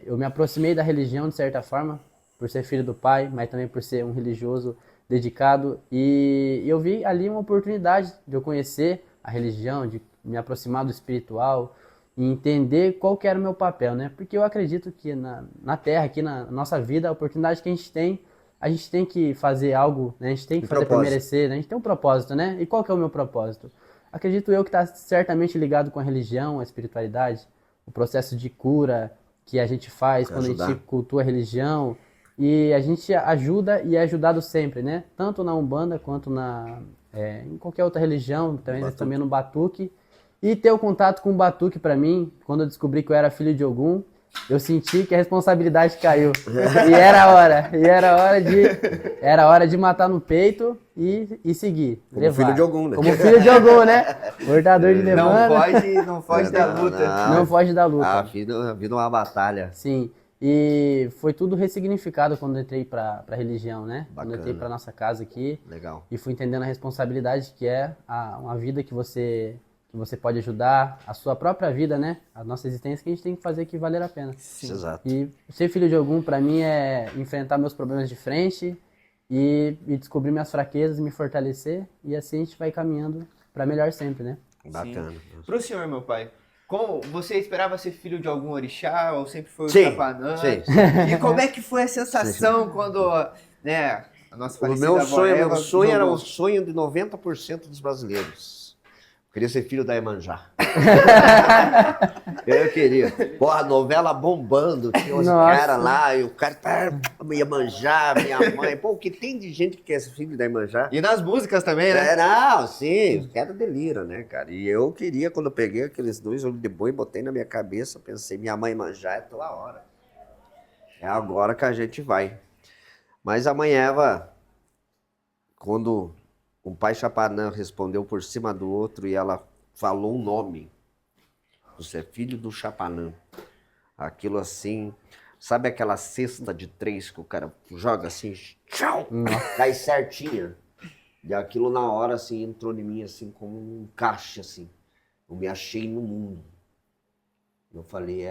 eu me aproximei da religião de certa forma, por ser filho do pai, mas também por ser um religioso dedicado. E eu vi ali uma oportunidade de eu conhecer a religião, de me aproximar do espiritual e entender qual que era o meu papel, né? Porque eu acredito que na Terra, aqui na nossa vida, a oportunidade que a gente tem que fazer algo, né? A gente tem que fazer por merecer, né? A gente tem um propósito, né? E qual que é o meu propósito? Acredito eu que está certamente ligado com a religião, a espiritualidade, o processo de cura que a gente faz quando a gente cultua a religião. E a gente ajuda e é ajudado sempre, né? Tanto na Umbanda quanto em qualquer outra religião, também no Batuque. E ter o contato com o Batuque para mim, quando eu descobri que eu era filho de Ogum, eu senti que a responsabilidade caiu. E era hora de matar no peito e seguir. Como levar. Filho de Ogum, né? Como filho de Ogum, né? Portador de demanda. Não foge da luta. Não foge da luta. A vida é uma batalha. Sim. E foi tudo ressignificado quando eu entrei pra religião, né? Bacana. Quando eu entrei pra nossa casa aqui. Legal. E fui entendendo a responsabilidade que é uma vida que você pode ajudar, a sua própria vida, né? A nossa existência que a gente tem que fazer que valer a pena. Sim. Exato. E ser filho de Ogum, pra mim, é enfrentar meus problemas de frente e descobrir minhas fraquezas, me fortalecer. E assim a gente vai caminhando pra melhor sempre, né? Bacana. Pro senhor, meu pai, como você esperava ser filho de algum orixá ou sempre foi o Chapanã? Sim. E como é que foi a sensação quando, né, a nossa falecida meu avó sonho era o sonho de 90% dos brasileiros. Eu queria ser filho da Iemanjá. Eu queria. Porra, novela bombando, tinha os caras lá, e o cara Iemanjá, minha mãe. Pô, o que tem de gente que quer ser filho da Iemanjá? E nas músicas também, né? Não, sim, os caras deliram, né, cara? E eu queria, quando eu peguei aqueles 2 olhos de boi, botei na minha cabeça, pensei, minha mãe Iemanjá é tua hora. É agora que a gente vai. Mas a mãe Eva, quando o pai Chapanã respondeu por cima do outro e ela falou um nome. Você é filho do Chapanã. Aquilo assim, sabe aquela cesta de 3 que o cara joga assim, tchau, cai certinha. E aquilo na hora assim entrou em mim assim como um caixa assim. Eu me achei no mundo. Eu falei,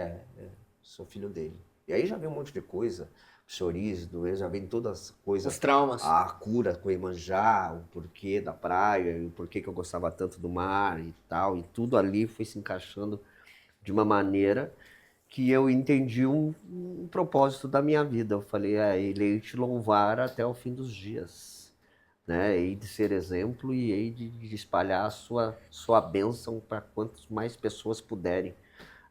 sou filho dele. E aí já veio um monte de coisa. Chouriço, doença, já vem todas as coisas. Os traumas. A cura com Iemanjá, o porquê da praia, o porquê que eu gostava tanto do mar e tal. E tudo ali foi se encaixando de uma maneira que eu entendi um propósito da minha vida. Eu falei, ele hei de te louvar até o fim dos dias, né? Hei de ser exemplo e hei de espalhar a sua bênção para quantas mais pessoas puderem,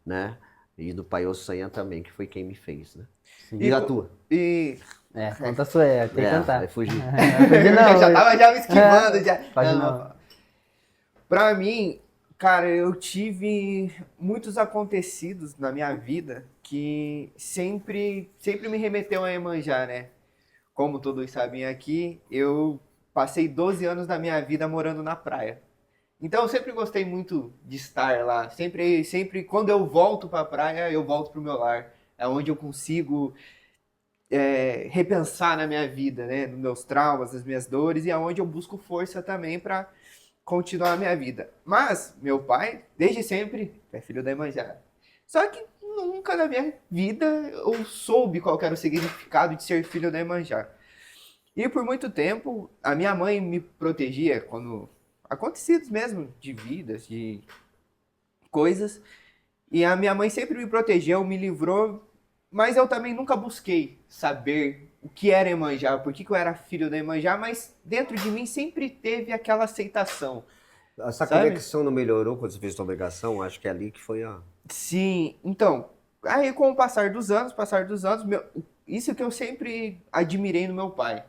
né? E do Pai Ossanha também, que foi quem me fez, né? Sim. E a tua? Conta a sua aí, tem que cantar. Vai fugir. Não, já tava já me esquivando. Pode não. Pra mim, cara, eu tive muitos acontecidos na minha vida que sempre me remeteu a Iemanjá, né? Como todos sabem aqui, eu passei 12 anos da minha vida morando na praia. Então eu sempre gostei muito de estar lá. Sempre quando eu volto pra praia, eu volto pro meu lar. É onde eu consigo repensar na minha vida, né? Nos meus traumas, nas minhas dores, e é onde eu busco força também para continuar a minha vida. Mas meu pai, desde sempre, é filho da Iemanjá. Só que nunca na minha vida eu soube qual era o significado de ser filho da Iemanjá. E por muito tempo, a minha mãe me protegia quando acontecidos mesmo de vidas, de coisas. E a minha mãe sempre me protegeu, me livrou, mas eu também nunca busquei saber o que era Iemanjá, por que eu era filho da Iemanjá, mas dentro de mim sempre teve aquela aceitação. Essa Sabe? conexão não melhorou quando você fez sua obrigação? Acho que é ali que foi a... Sim, então, aí com o passar dos anos, isso que eu sempre admirei no meu pai,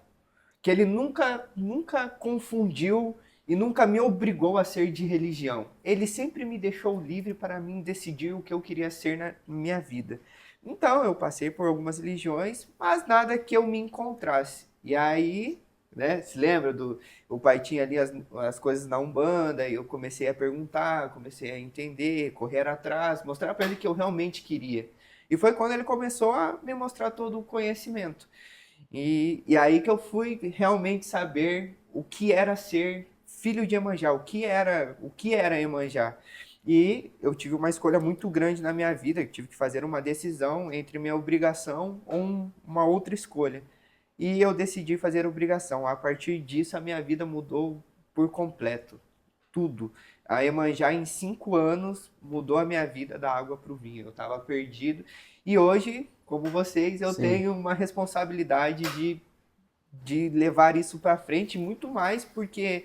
que ele nunca confundiu e nunca me obrigou a ser de religião. Ele sempre me deixou livre para mim decidir o que eu queria ser na minha vida. Então, eu passei por algumas religiões, mas nada que eu me encontrasse. E aí, né, se lembra o pai tinha ali as coisas na Umbanda, e eu comecei a perguntar, comecei a entender, correr atrás, mostrar para ele que eu realmente queria. E foi quando ele começou a me mostrar todo o conhecimento. E aí que eu fui realmente saber o que era ser filho de Iemanjá, o que era Iemanjá. E eu tive uma escolha muito grande na minha vida, eu tive que fazer uma decisão entre minha obrigação ou uma outra escolha. E eu decidi fazer obrigação. A partir disso, a minha vida mudou por completo. Tudo. A Iemanjá, em 5 anos, mudou a minha vida da água para o vinho. Eu estava perdido. E hoje, como vocês, eu Sim. tenho uma responsabilidade de levar isso para frente, muito mais porque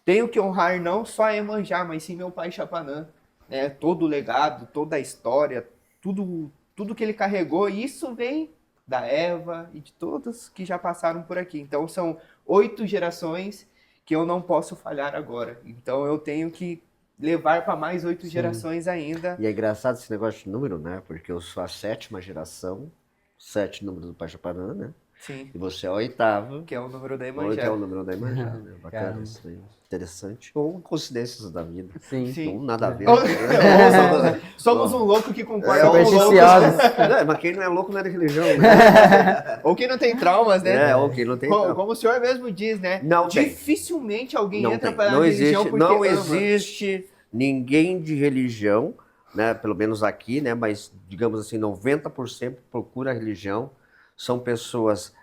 tenho que honrar não só a Iemanjá, mas sim meu pai Chapanã. Né? Todo o legado, toda a história, tudo que ele carregou, e isso vem da Eva e de todos que já passaram por aqui. Então são 8 gerações que eu não posso falhar agora. Então eu tenho que levar para mais 8 gerações ainda. E é engraçado esse negócio de número, né? Porque eu sou a 7ª geração, 7 números do Pachapanã, né? Sim, E você é a 8ª, que é o número da que Iemanjá. é o número da Iemanjá, né? Bacana Caramba. isso aí. Interessante. Ou coincidências da vida. Sim. Sim. Não nada a ver. Somos um louco que concorda com Supersticiosos. Não, mas quem não é louco não é de religião, né? ou quem não tem traumas, né? Ou quem não tem... Como o senhor mesmo diz, né? Não tem. Dificilmente alguém Não entra tem. para a Não religião existe, porque não ama. existe ninguém de religião, né? Pelo menos aqui, né? Mas digamos assim, 90% procura a religião. São pessoas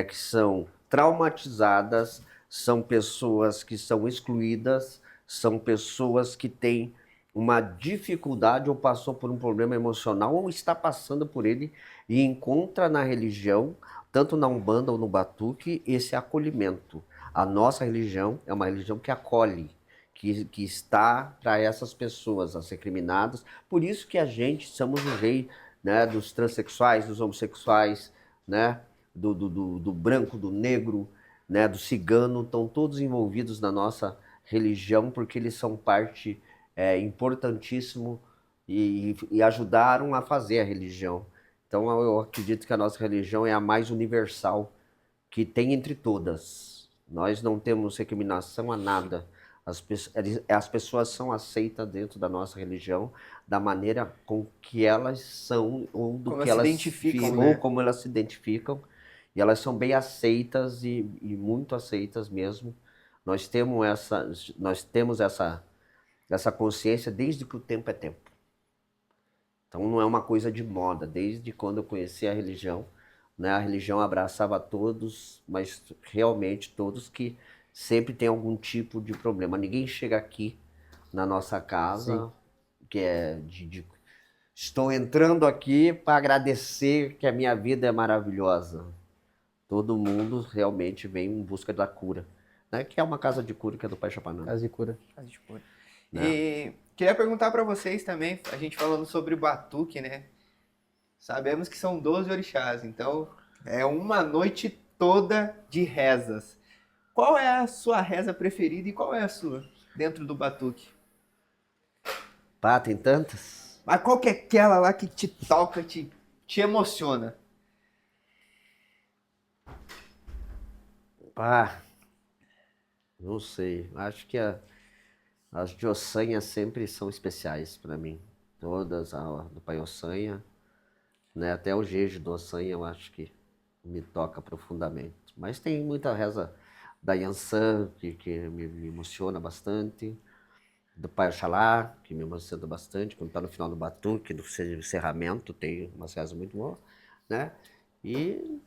que são traumatizadas, são pessoas que são excluídas, são pessoas que têm uma dificuldade ou passou por um problema emocional ou está passando por ele e encontra na religião, tanto na Umbanda ou no Batuque, esse acolhimento. A nossa religião é uma religião que acolhe, que está para essas pessoas, as recriminadas. Por isso que a gente somos o rei, né, dos transexuais, dos homossexuais, né, do branco, do negro, né, do cigano, estão todos envolvidos na nossa religião porque eles são parte importantíssimo e ajudaram a fazer a religião. Então eu acredito que a nossa religião é a mais universal que tem entre todas. Nós não temos recriminação a nada. As pessoas são aceitas dentro da nossa religião da maneira com que elas são ou do Como que elas elas se identificam, ficam, né? ou como elas se identificam. E elas são bem aceitas e muito aceitas mesmo. Nós temos essa consciência desde que o tempo é tempo. Então não é uma coisa de moda. Desde quando eu conheci a religião, né, a religião abraçava todos, mas realmente todos que sempre têm algum tipo de problema. Ninguém chega aqui na nossa casa, Sim. que é Estou entrando aqui para agradecer que a minha vida é maravilhosa. Todo mundo realmente vem em busca da cura, né? Que é uma casa de cura que é do Pai Chapanã. Casa de cura. E queria perguntar para vocês também, a gente falando sobre o batuque, né? Sabemos que são 12 orixás, então é uma noite toda de rezas. Qual é a sua reza preferida e qual é a sua dentro do batuque? Pá, tem tantas? Mas qual que é aquela lá que te toca, te emociona? Pá, não sei. Acho que as de Ossanha sempre são especiais para mim. Todas, a do Pai Ossanha, né? Até o jeje do Ossanha eu acho que me toca profundamente. Mas tem muita reza da Yansan, que me emociona bastante. Do Pai Oxalá, que me emociona bastante. Quando está no final do batuque, do encerramento, tem umas rezas muito boas, né? E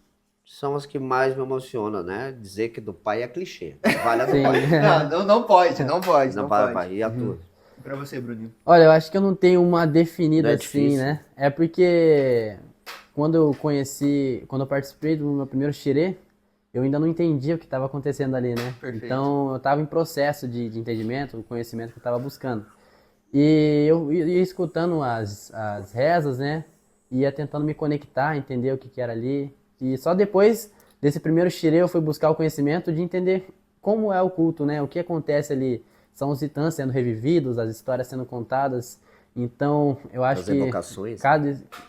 são as que mais me emocionam, né? Dizer que do pai é clichê. Vale a do pai. Não pode. Não vale pai. E a tua? E pra você, Bruninho? Olha, eu acho que eu não tenho uma definida Não é assim, difícil. né? É porque quando eu participei do meu primeiro xirê, eu ainda não entendia o que estava acontecendo ali, né? Perfeito. Então eu estava em processo de entendimento, o conhecimento que eu estava buscando. E eu ia escutando as rezas, né? Ia tentando me conectar, entender o que era ali. E só depois desse primeiro xirê eu fui buscar o conhecimento de entender como é o culto, né? O que acontece ali. São os titãs sendo revividos, as histórias sendo contadas. Então, eu acho As que evocações.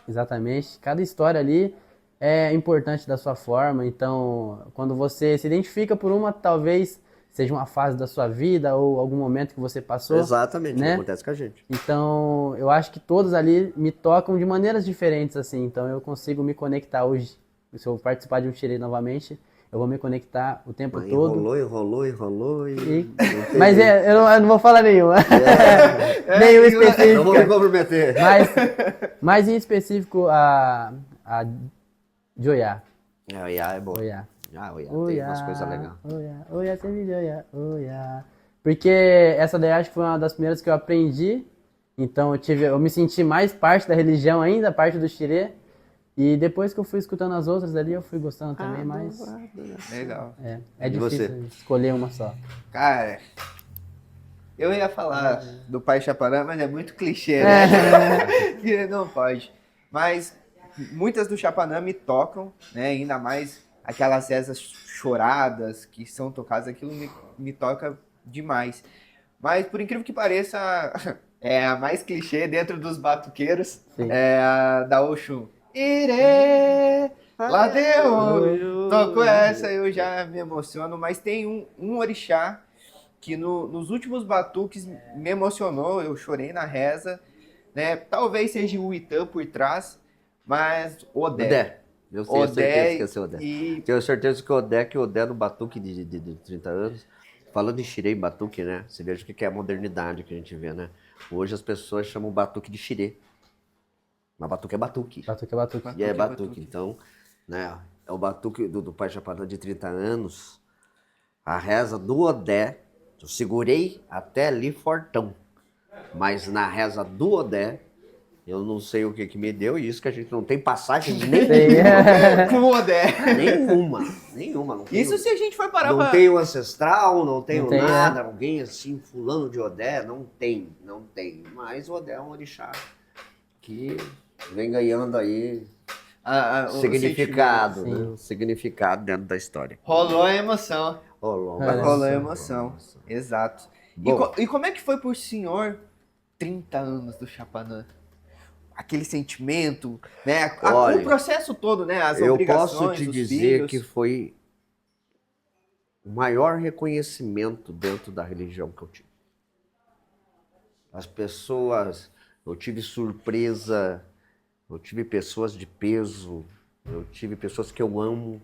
exatamente, cada história ali é importante da sua forma. Então, quando você se identifica por uma, talvez seja uma fase da sua vida ou algum momento que você passou. Exatamente, né? que acontece com a gente. Então, eu acho que todos ali me tocam de maneiras diferentes, assim. Então, eu consigo me conectar hoje. Se eu participar de um xirê novamente, eu vou me conectar o tempo Mas todo. enrolou e... Mas eu não vou falar nenhuma. Nenhum Não específico. vou me comprometer. Mas em específico a Joiá. O Iá é bom. Oiá. O Iá tem umas coisas legais. Oiá, você me Joiá, oiá. Porque essa daí acho que foi uma das primeiras que eu aprendi. Então eu me senti mais parte da religião ainda, parte do xirê. E depois que eu fui escutando as outras ali, eu fui gostando também, mas Legal. é E difícil você? escolher uma só. Cara, eu ia falar do Pai Chapanã, mas é muito clichê, né? Que não pode. Mas muitas do Chapanã me tocam, né? Ainda mais aquelas rezas choradas que são tocadas, aquilo me toca demais. Mas por incrível que pareça, é a mais clichê dentro dos batuqueiros, Sim. é a da Oxum. Irê, lá deu. Tocou essa, eu já me emociono, mas tem um orixá que nos últimos batuques me emocionou, eu chorei na reza, né? Talvez seja o Itã por trás, mas Odé. Eu tenho Odé certeza que ia ser Odé. e Tenho certeza que o Odé no batuque de 30 anos, falando em xirê e batuque, né? Você veja o que é a modernidade que a gente vê, né? Hoje as pessoas chamam o batuque de xirê. Mas batuque é batuque. Batuque é batuque. E é batuque. Então, né? É o batuque do Pai Chapanã de 30 anos. A reza do Odé, eu segurei até ali fortão. Mas na reza do Odé, eu não sei o que me deu, e isso que a gente não tem passagem nenhuma. com o Odé. Nenhuma. Não tenho, Isso se a gente for parar não pra... tenho ancestral, não tenho Não tem, nada, alguém assim, fulano de Odé, não tem. Mas o Odé é um orixá que vem ganhando aí o significado, sentimento, né? Significado dentro da história. Rolou a emoção. Rolou. Rolou a emoção. Exato. Bom. E como é que foi por senhor 30 anos do Chapanã? Aquele sentimento, né? Olha, o processo todo, né? As Eu obrigações, posso te os dizer filhos. que foi o maior reconhecimento dentro da religião que eu tive. As pessoas, eu tive surpresa, eu tive pessoas de peso, eu tive pessoas que eu amo,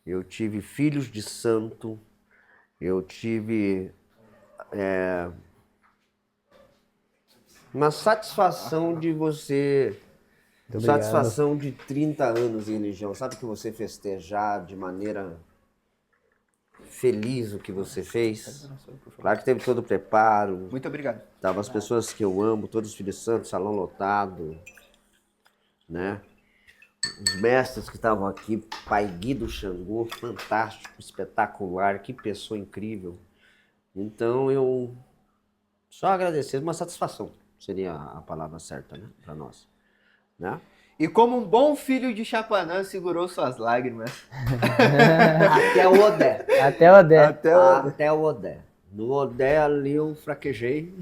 eu tive filhos de santo, eu tive uma satisfação de você, Muito obrigado. satisfação de 30 anos em religião, sabe que você festejar de maneira feliz o que você fez. Claro que teve todo o preparo. Muito obrigado. Estavam as pessoas que eu amo, todos os filhos santos, salão lotado, né? Os mestres que estavam aqui, Pai Guido Xangô, fantástico, espetacular, que pessoa incrível. Então eu só agradecer, uma satisfação seria a palavra certa, né, para nós, né? E como um bom filho de Chapanã, segurou suas lágrimas. Até o Odé. Até o Odé. Até o Odé. No Odé ali eu fraquejei.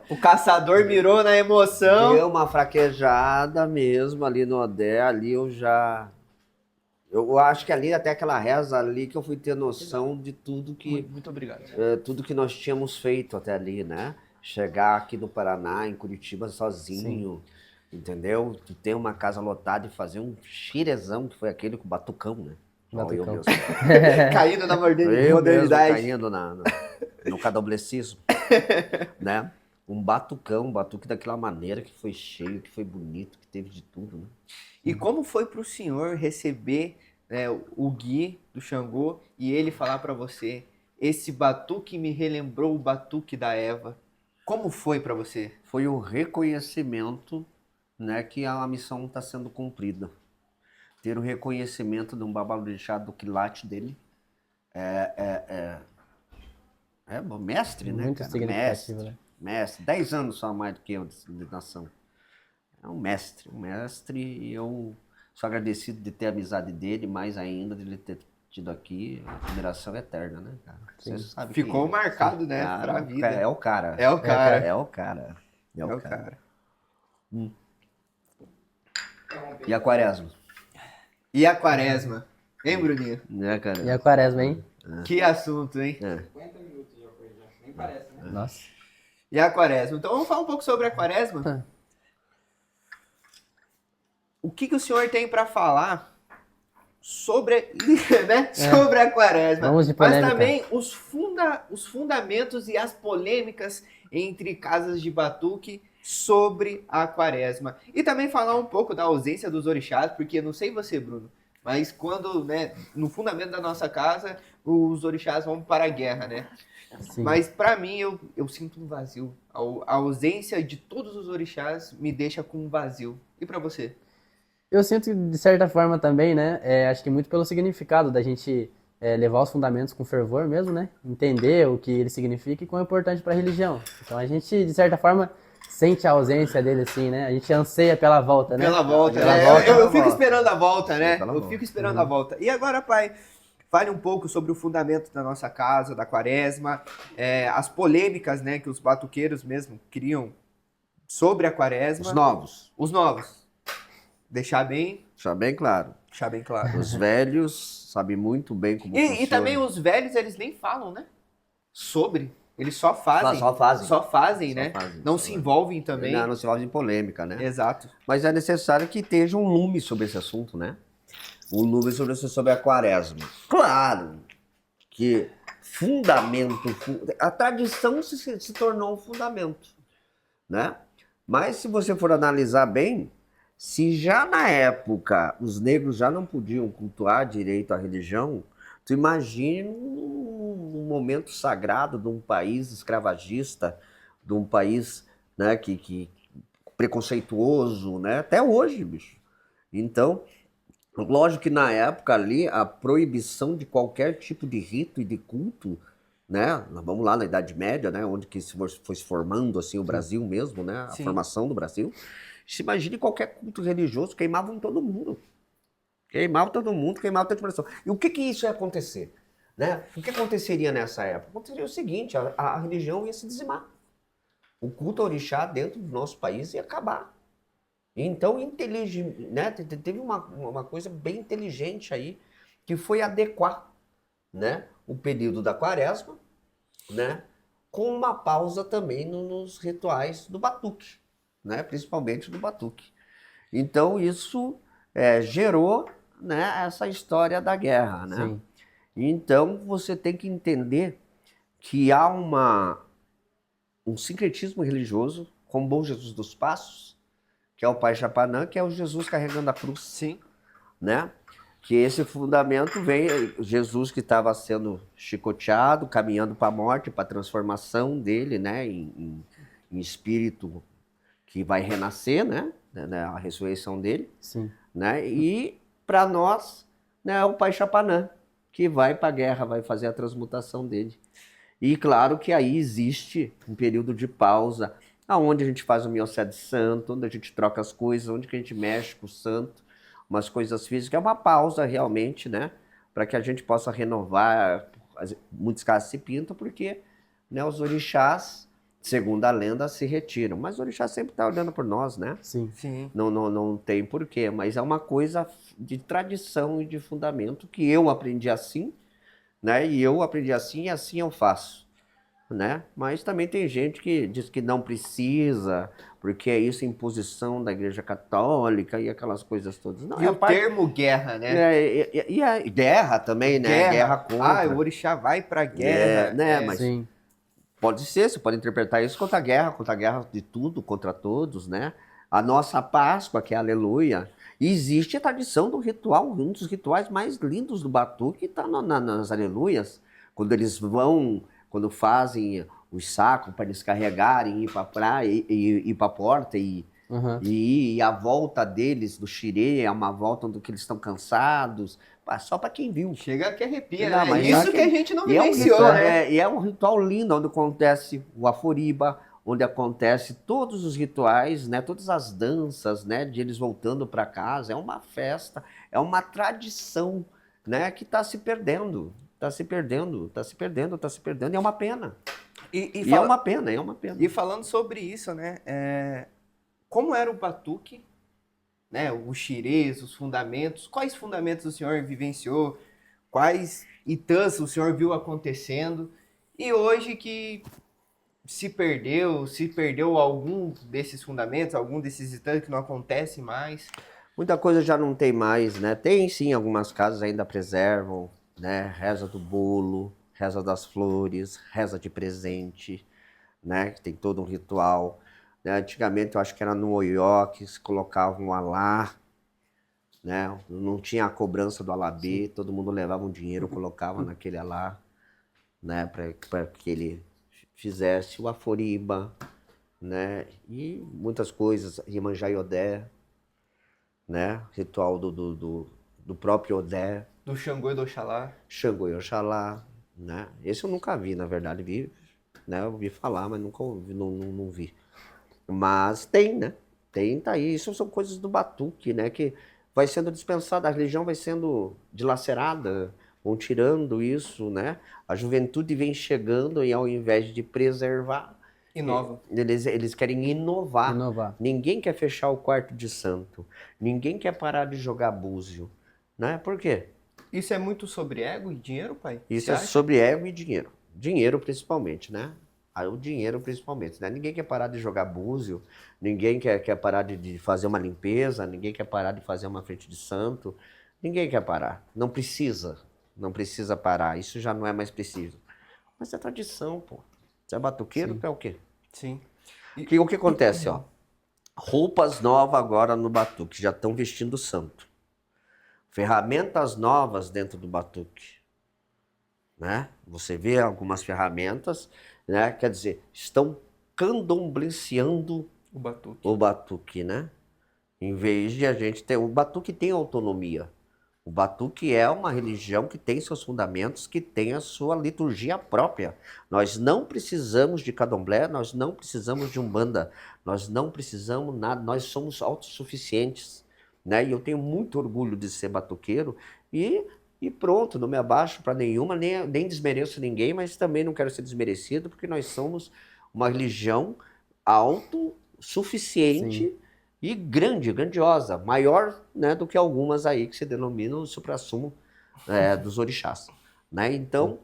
O caçador mirou na emoção. Deu uma fraquejada mesmo ali no Odé, ali eu já... Eu acho que ali, até aquela reza ali, que eu fui ter noção de tudo que... Muito obrigado. Tudo que nós tínhamos feito até ali, né? Chegar aqui no Paraná, em Curitiba, sozinho, entendeu? De ter uma casa lotada e fazer um xirezão, que foi aquele com o batucão, né? Batucão. Eu mesmo. Caído na Eu mesmo modernidade. caindo no cadoblecismo, né? Um batuque daquela maneira, que foi cheio, que foi bonito, que teve de tudo, né? E como foi pro senhor receber, né, o Gui do Xangô e ele falar pra você, esse batuque me relembrou o batuque da Eva? Como foi pra você? Foi o reconhecimento, né, que a missão está sendo cumprida. Ter o reconhecimento de um babalorixá do quilate dele é mestre, né, Muito cara? significativo, né? Mestre, 10 anos só mais do que eu de nação. É um mestre, e eu sou agradecido de ter a amizade dele, mais ainda de ele ter tido aqui, a admiração eterna, né, cara? Você sabe Ficou quem é. marcado, né, Cara, pra vida. É o cara. É o cara. É o cara. É o cara. E a quaresma? E a quaresma? Hein, Bruninho? Né, cara? E a quaresma, hein? Que assunto, hein? 50 minutos já foi, já. Nem parece, né? Nossa. E a quaresma? Então vamos falar um pouco sobre a quaresma? O que o senhor tem pra falar sobre, né? Sobre a quaresma? Vamos de Mas polêmica. também os fundamentos e as polêmicas entre casas de batuque sobre a quaresma. E também falar um pouco da ausência dos orixás, porque não sei você, Bruno, mas quando, né, no fundamento da nossa casa, os orixás vão para a guerra, né? Sim. Mas pra mim, eu sinto um vazio. A ausência de todos os orixás me deixa com um vazio. E pra você? Eu sinto, de certa forma também, né? Acho que muito pelo significado da gente levar os fundamentos com fervor mesmo, né? Entender o que ele significa e quão é importante para a religião. Então a gente, de certa forma, sente a ausência dele, assim, né? A gente anseia pela volta, né? Pela volta, Pela né? volta. Eu fico esperando a volta, né? Pela Eu volta. fico esperando a volta. E agora, pai, fale um pouco sobre o fundamento da nossa casa, da quaresma, as polêmicas, né, que os batuqueiros mesmo criam sobre a quaresma. Os novos. Os novos. Deixar bem Deixar bem claro. Os velhos sabem muito bem como funciona. E também os velhos, eles nem falam, né? Sobre. Eles só fazem. Só fazem. Só fazem, Só né? fazem, Não só se fazem. envolvem também. Não se envolve em polêmica, né? Exato. Mas é necessário que esteja um lume sobre esse assunto, né? Um lume sobre a quaresma. Claro que a tradição se tornou um fundamento, né? Mas se você for analisar bem, se já na época os negros já não podiam cultuar direito à religião, tu imagine um momento sagrado de um país escravagista, de um país, né, que preconceituoso, né? Até hoje, bicho. Então, lógico que na época ali, a proibição de qualquer tipo de rito e de culto, né? Vamos lá na Idade Média, né? Onde que foi se formando assim o Brasil mesmo, né? A Sim. formação do Brasil. Se imagine qualquer culto religioso, queimavam todo mundo. Queimava todo mundo, queimava toda a expressão. E o que isso ia acontecer? Né? O que aconteceria nessa época? Aconteceria o seguinte, a religião ia se dizimar. O culto ao orixá dentro do nosso país ia acabar. Então, né? Teve uma coisa bem inteligente aí, que foi adequar, né, o período da quaresma, né, com uma pausa também nos rituais do batuque, né, principalmente do batuque. Então, isso gerou, né, essa história da guerra. Né? Sim. Então, você tem que entender que há um sincretismo religioso com o Bom Jesus dos Passos, que é o Pai Chapanã, que é o Jesus carregando a cruz. Sim. Né? Que esse fundamento vem, Jesus que estava sendo chicoteado, caminhando para a morte, para a transformação dele, né, em espírito que vai renascer, né, a ressurreição dele, Sim. né, e para nós, né, o Pai Chapanã, que vai para a guerra, vai fazer a transmutação dele. E claro que aí existe um período de pausa, aonde a gente faz o miocede santo, onde a gente troca as coisas, onde que a gente mexe com o santo, umas coisas físicas, é uma pausa realmente, né? Para que a gente possa renovar. Muitos casos se pintam porque, né, os orixás, segundo a lenda, se retiram. Mas o orixá sempre está olhando por nós, né? Sim. Sim. Não tem porquê, mas é uma coisa de tradição e de fundamento que eu aprendi assim, né? E eu aprendi assim e assim eu faço, né? Mas também tem gente que diz que não precisa, porque é isso imposição da Igreja Católica e aquelas coisas todas. Não, E o termo guerra, né? e a guerra também, né? Guerra contra. Ah, o orixá vai pra guerra. Né? Mas Sim. pode ser, você pode interpretar isso contra a guerra de tudo, contra todos, né? A nossa Páscoa, que é Aleluia, existe a tradição do ritual, um dos rituais mais lindos do Batuque está nas Aleluias, quando eles vão, quando fazem os sacos para eles carregarem, ir para a praia, ir para a porta Uhum. e a volta deles do xirê é uma volta do que eles estão cansados, só para quem viu. Chega que arrepia, Não, né? mas Isso só que a gente não e é um vivenciou, ritual, né? e é um ritual lindo, onde acontece o aforiba, onde acontece todos os rituais, né, todas as danças, né, de eles voltando para casa. É uma festa, é uma tradição, né, que está se perdendo, está se perdendo, está se perdendo, está se perdendo. E é uma pena. E é uma pena, é uma pena. E falando sobre isso, né? Como era o batuque, né? Os xirês, os fundamentos. Quais fundamentos o senhor vivenciou? Quais itãs o senhor viu acontecendo? E hoje que se perdeu algum desses fundamentos, algum desses itãs que não acontece mais? Muita coisa já não tem mais, né? Tem sim, algumas casas ainda preservam, né? Reza do bolo, reza das flores, reza de presente, né? Tem todo um ritual. Né? Antigamente eu acho que era no Oió que se colocava um alá, né? Não tinha a cobrança do alabê, todo mundo levava um dinheiro, colocava naquele alá, né? Para que ele fizesse o aforiba, né? E muitas coisas, Iemanjá e Odé, né? Ritual do próprio Odé, Do Xangô e do Oxalá? Xangô e Oxalá, né? Esse eu nunca vi, na verdade, vi, né? Eu ouvi falar, mas nunca ouvi, não vi. Mas tem, né? Tem, tá aí. Isso são coisas do batuque, né? Que vai sendo dispensada, a religião vai sendo dilacerada, vão tirando isso, né? A juventude vem chegando e ao invés de preservar, Inova. eles querem inovar. Inovar. Ninguém quer fechar o quarto de santo. Ninguém quer parar de jogar búzio, né? Por quê? Isso é muito sobre ego e dinheiro, pai? Isso Você é acha? sobre ego e dinheiro. Dinheiro principalmente, né? O dinheiro principalmente, né? Ninguém quer parar de jogar búzio, ninguém quer parar de fazer uma limpeza, ninguém quer parar de fazer uma frente de santo, ninguém quer parar. Não precisa parar, isso já não é mais preciso. Mas é tradição, pô. Você é batuqueiro, Sim. tu é o quê? Sim. O que acontece, ó? Roupas novas agora no batuque, já estão vestindo o santo. Ferramentas novas dentro do batuque, né? Você vê algumas ferramentas, né? Quer dizer, estão candombleciando O batuque. o batuque, né? Em vez de a gente ter... O batuque tem autonomia. O batuque é uma religião que tem seus fundamentos, que tem a sua liturgia própria. Nós não precisamos de candomblé, nós não precisamos de umbanda, nós não precisamos nada, nós somos autossuficientes, né? E eu tenho muito orgulho de ser batuqueiro e pronto, não me abaixo para nenhuma, nem desmereço ninguém, mas também não quero ser desmerecido, porque nós somos uma religião autossuficiente. Sim. E grandiosa, maior, né, do que algumas aí que se denominam o suprassumo dos orixás, né? Então,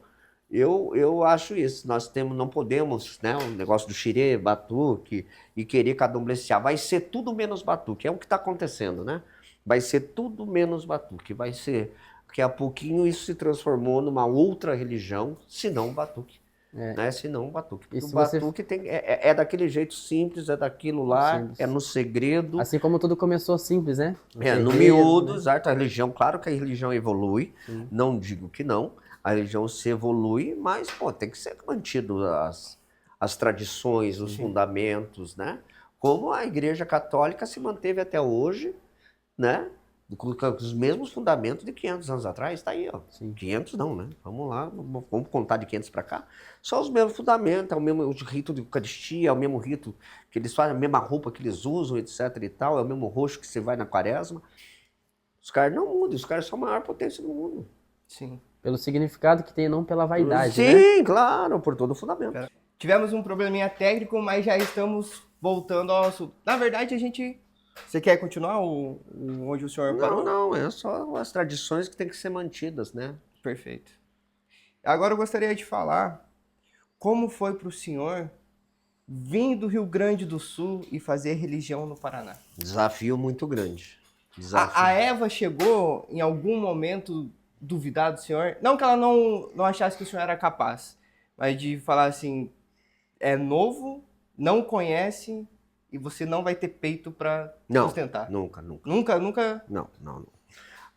eu acho isso. Nós não podemos, né, o negócio do xirê, batuque e querer candombleciar. Vai ser tudo menos batuque. É o que está acontecendo, né? Vai ser tudo menos batuque. Vai ser, daqui a pouquinho isso se transformou numa outra religião, se não batuque. né? Se não, o batuque. Porque E o se você- batuque é daquele jeito simples, é daquilo lá, Simples. é no segredo. Assim como tudo começou simples, né? No terreiro, miúdo, né? certo? A religião, claro que a religião evolui, não digo que não, a religião se evolui, mas, pô, tem que ser mantido as tradições, os fundamentos, né? Como a Igreja Católica se manteve até hoje, né? Com os mesmos fundamentos de 500 anos atrás, tá aí, ó. Sim. 500 não, né? Vamos lá, vamos contar de 500 para cá. Só os mesmos fundamentos, é o mesmo rito de Eucaristia, é o mesmo rito que eles fazem, a mesma roupa que eles usam, etc e tal, é o mesmo roxo que você vai na quaresma. Os caras não mudam, os caras são a maior potência do mundo. Sim. Pelo significado que tem, não pela vaidade, Sim, né? claro, por todo o fundamento. Tivemos um probleminha técnico, mas já estamos voltando ao assunto. Na verdade, a gente... Você quer continuar onde o senhor parou? Não, é só as tradições que tem que ser mantidas, né? Perfeito. Agora eu gostaria de falar como foi para o senhor vir do Rio Grande do Sul e fazer religião no Paraná. Desafio muito grande. A Eva chegou em algum momento duvidar do senhor? Não que ela não achasse que o senhor era capaz, mas de falar assim, é novo, não conhece e você não vai ter peito para sustentar. Nunca. Nunca? Não.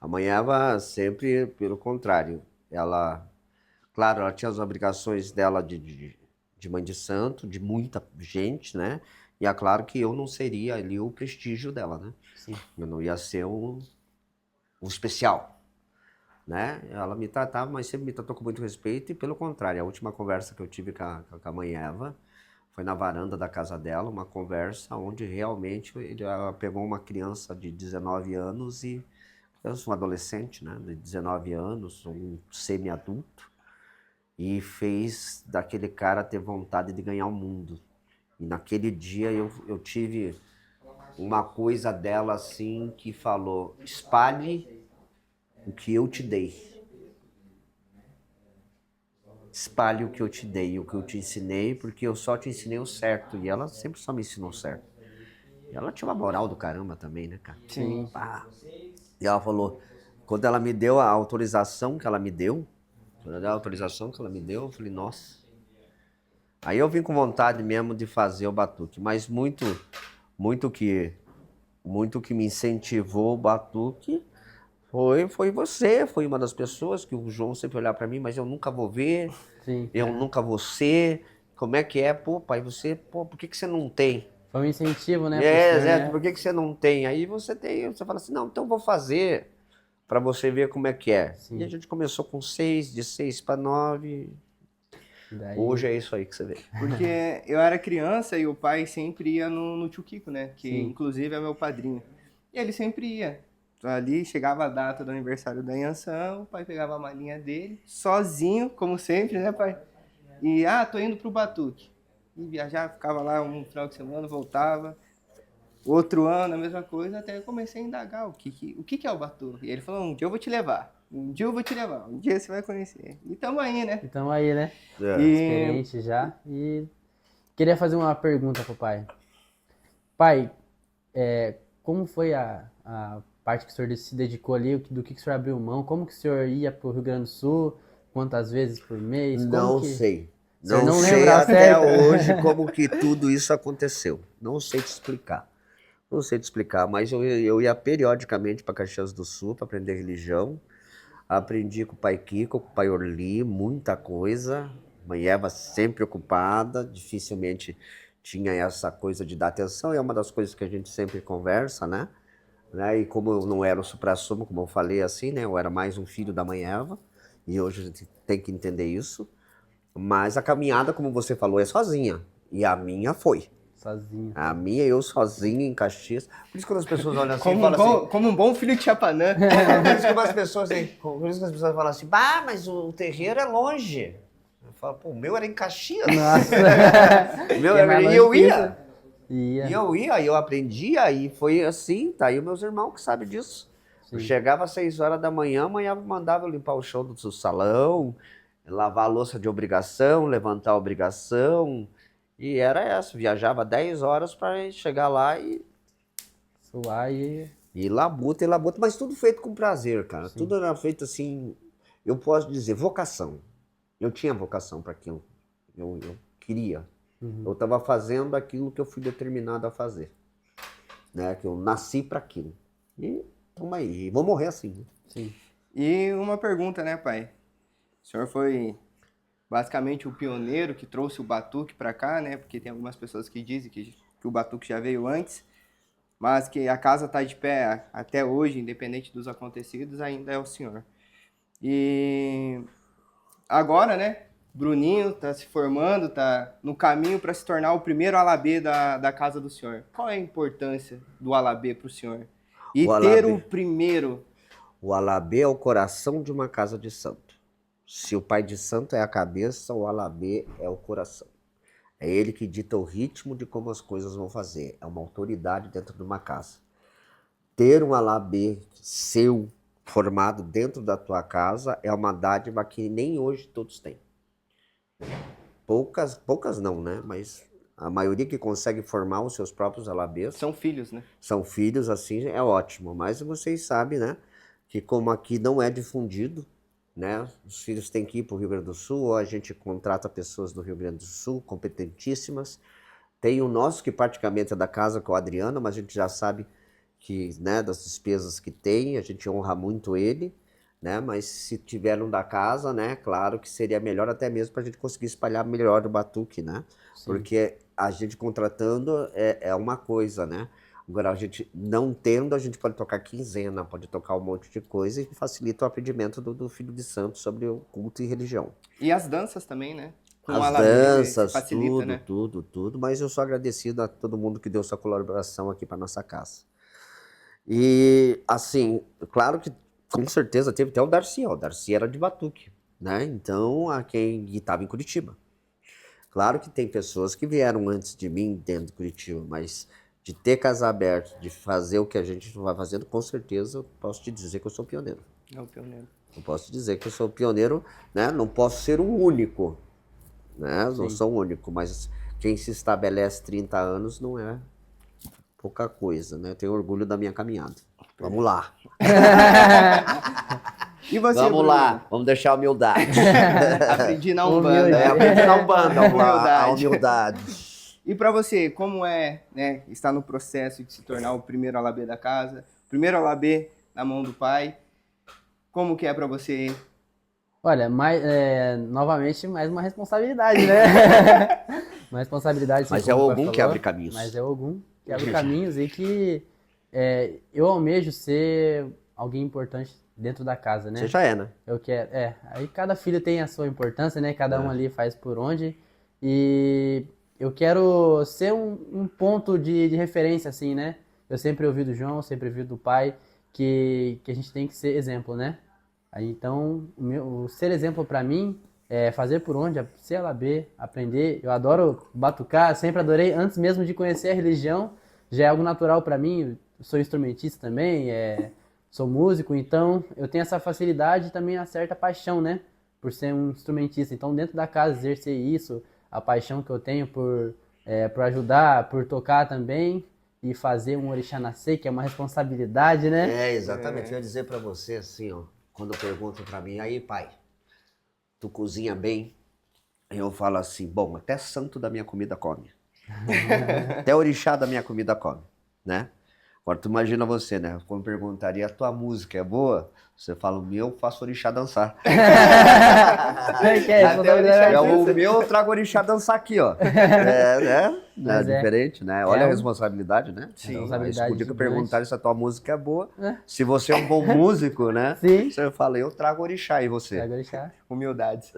A mãe Eva sempre, pelo contrário, claro, ela tinha as obrigações dela de mãe de santo, de muita gente, né? E é claro que eu não seria ali o prestígio dela, né? Sim. Eu não ia ser um especial, né? Ela me tratava, mas sempre me tratou com muito respeito e pelo contrário, a última conversa que eu tive com a mãe Eva foi na varanda da casa dela, uma conversa onde realmente ela pegou uma criança de 19 anos e eu sou um adolescente, né, de 19 anos, um semi-adulto, e fez daquele cara ter vontade de ganhar o mundo. E naquele dia eu tive uma coisa dela assim que falou, espalhe o que eu te dei. Espalhe o que eu te dei, o que eu te ensinei, porque eu só te ensinei o certo. E ela sempre só me ensinou o certo. E ela tinha uma moral do caramba também, né, cara? Sim. Pá. E ela falou, quando ela me deu a autorização que ela me deu, eu falei, nossa. Aí eu vim com vontade mesmo de fazer o batuque, mas muito que me incentivou o batuque foi você, foi uma das pessoas que o João sempre olhava para mim, mas eu nunca vou ver, Sim. eu nunca vou ser, como é que é? Pô, pai, por que você não tem? Foi um incentivo, né? pro senhor, né? Por que você não tem? Aí você fala assim, não, então eu vou fazer para você ver como é que é. Sim. E a gente começou com 6, de 6 para 9, Daí... hoje é isso aí que você vê. Porque eu era criança e o pai sempre ia no tio Kiko, né? Que Sim. inclusive é meu padrinho. E ele sempre ia. Ali chegava a data do aniversário da Yansan, o pai pegava a malinha dele, sozinho, como sempre, né, pai? E, tô indo pro Batuque. E viajava, ficava lá um final de semana, voltava. Outro ano, a mesma coisa, até eu comecei a indagar o que é o Batuque. E ele falou, um dia eu vou te levar. Um dia você vai conhecer. E tamo aí, né? Então aí, né? É. E Experiente já. E queria fazer uma pergunta pro pai. Pai, como foi a parte que o senhor se dedicou ali, do que o senhor abriu mão? Como que o senhor ia pro Rio Grande do Sul? Quantas vezes por mês? Como Não que... sei. O senhor Não não sei lembra até certo? hoje como que tudo isso aconteceu. Não sei te explicar. Mas eu ia periodicamente para Caxias do Sul para aprender religião. Aprendi com o pai Kiko, com o pai Orli, muita coisa. Mãe Eva sempre ocupada, dificilmente tinha essa coisa de dar atenção. É uma das coisas que a gente sempre conversa, né? E como eu não era o suprassumo, como eu falei assim, né? Eu era mais um filho da mãe Eva. E hoje a gente tem que entender isso. Mas a caminhada, como você falou, é sozinha. E a minha foi. Sozinho. A minha, eu sozinho em Caxias. Por isso quando as pessoas olham assim, falam assim... como um bom filho de Chapanã. Por isso que as pessoas falam assim, mas o terreiro é longe. Eu falo, pô, o meu era em Caxias. Nossa. E eu ia. Ia. E eu aprendia, e foi assim, tá aí os meus irmãos que sabem disso. Sim. Eu chegava às 6 horas da manhã, amanhã mandava eu limpar o chão do salão, lavar a louça de obrigação, levantar a obrigação, e era essa, viajava 10 horas para chegar lá e... Suar e... E labuta, mas tudo feito com prazer, cara. Sim. Tudo era feito assim, eu posso dizer, vocação. Eu tinha vocação para aquilo. Eu queria. Eu estava fazendo aquilo que eu fui determinado a fazer. Né? Que eu nasci para aquilo. E tamo aí. E vou morrer assim. Né? Sim. E uma pergunta, né, pai? O senhor foi basicamente o pioneiro que trouxe o batuque para cá, né? Porque tem algumas pessoas que dizem que o batuque já veio antes, mas que a casa está de pé até hoje, independente dos acontecidos, ainda é o senhor. E agora, né? Bruninho está se formando, está no caminho para se tornar o primeiro alabê da casa do senhor. Qual é a importância do alabê para o senhor? E O ter alabê. o primeiro. O alabê é o coração de uma casa de santo. Se o pai de santo é a cabeça, o alabê é o coração. É ele que dita o ritmo de como as coisas vão fazer. É uma autoridade dentro de uma casa. Ter um alabê seu formado dentro da tua casa é uma dádiva que nem hoje todos têm. Poucas não, né? Mas a maioria que consegue formar os seus próprios alabês São filhos, né? são filhos, assim, é ótimo. Mas vocês sabem, né? Que como aqui não é difundido, né? Os filhos têm que ir para o Rio Grande do Sul, ou a gente contrata pessoas do Rio Grande do Sul, competentíssimas. Tem o nosso, que praticamente é da casa, com o Adriano, mas a gente já sabe que, né, das despesas que tem, a gente honra muito ele, né? Mas se tiver um da casa, né, claro que seria melhor até mesmo para a gente conseguir espalhar melhor o batuque, né? Sim. Porque a gente contratando é uma coisa, né? Agora, a gente não tendo, a gente pode tocar quinzena, pode tocar um monte de coisa e facilita o aprendimento do filho de santo sobre o culto e religião. E as danças também, né? Com o As alabê, danças, facilita, tudo, né? tudo, mas eu sou agradecido a todo mundo que deu sua colaboração aqui para nossa casa. E, assim, claro que com certeza teve até o Darcy, ó. O Darcy era de batuque, né? Então, a quem estava em Curitiba. Claro que tem pessoas que vieram antes de mim dentro de Curitiba, mas de ter casa aberta, de fazer o que a gente vai fazendo, com certeza eu posso te dizer que eu sou pioneiro. É o pioneiro. Eu posso dizer que eu sou pioneiro, né? Não posso ser o único, né? Não Sim. sou o único, mas quem se estabelece 30 anos não é pouca coisa, né? Eu tenho orgulho da minha caminhada. Vamos lá. E você, Vamos Bruno? lá, vamos deixar a humildade. Aprendi na Humilde. Umbanda. Aprendi na Umbanda, vamos lá, a Humildade. humildade. E pra você, como é, né, estar no processo de se tornar o primeiro alabê da casa, primeiro alabê na mão do pai? Como que é pra você? Olha, novamente, mais uma responsabilidade, né? Uma responsabilidade. Mas assim, é como o pai Ogum que falou, abre caminhos. Mas é Ogum que abre caminhos e que eu almejo ser alguém importante dentro da casa, né? Você já é, né? Eu quero, aí cada filho tem a sua importância, né? Cada um ali faz por onde. E eu quero ser um ponto de referência, assim, né? Eu sempre ouvi do João, sempre ouvi do pai, que a gente tem que ser exemplo, né? Aí, então, o ser exemplo pra mim é fazer por onde, ser alabê, aprender. Eu adoro batucar, sempre adorei, antes mesmo de conhecer a religião, já é algo natural pra mim. Eu sou instrumentista também, sou músico, então eu tenho essa facilidade e também uma certa paixão, né? Por ser um instrumentista. Então, dentro da casa, exercer isso, a paixão que eu tenho por ajudar, por tocar também e fazer um orixá nascer, que é uma responsabilidade, né? É, exatamente. Eu ia dizer pra você assim, ó, quando perguntam pra mim, aí pai, tu cozinha bem? Aí eu falo assim, bom, até santo da minha comida come. Até orixá da minha comida come, né? Agora tu imagina você, né? Quando perguntaria, a tua música é boa? Você fala, o meu, eu faço orixá dançar. O meu, eu trago orixá dançar aqui, ó. Não é Mas diferente, né? Olha a um- responsabilidade, né? Sim. Responsabilidade Mas podia que gigante. perguntar se a tua música é boa. Se você é um bom músico, né? Sim. Você fala, eu trago orixá, e você? Trago orixá. Humildade.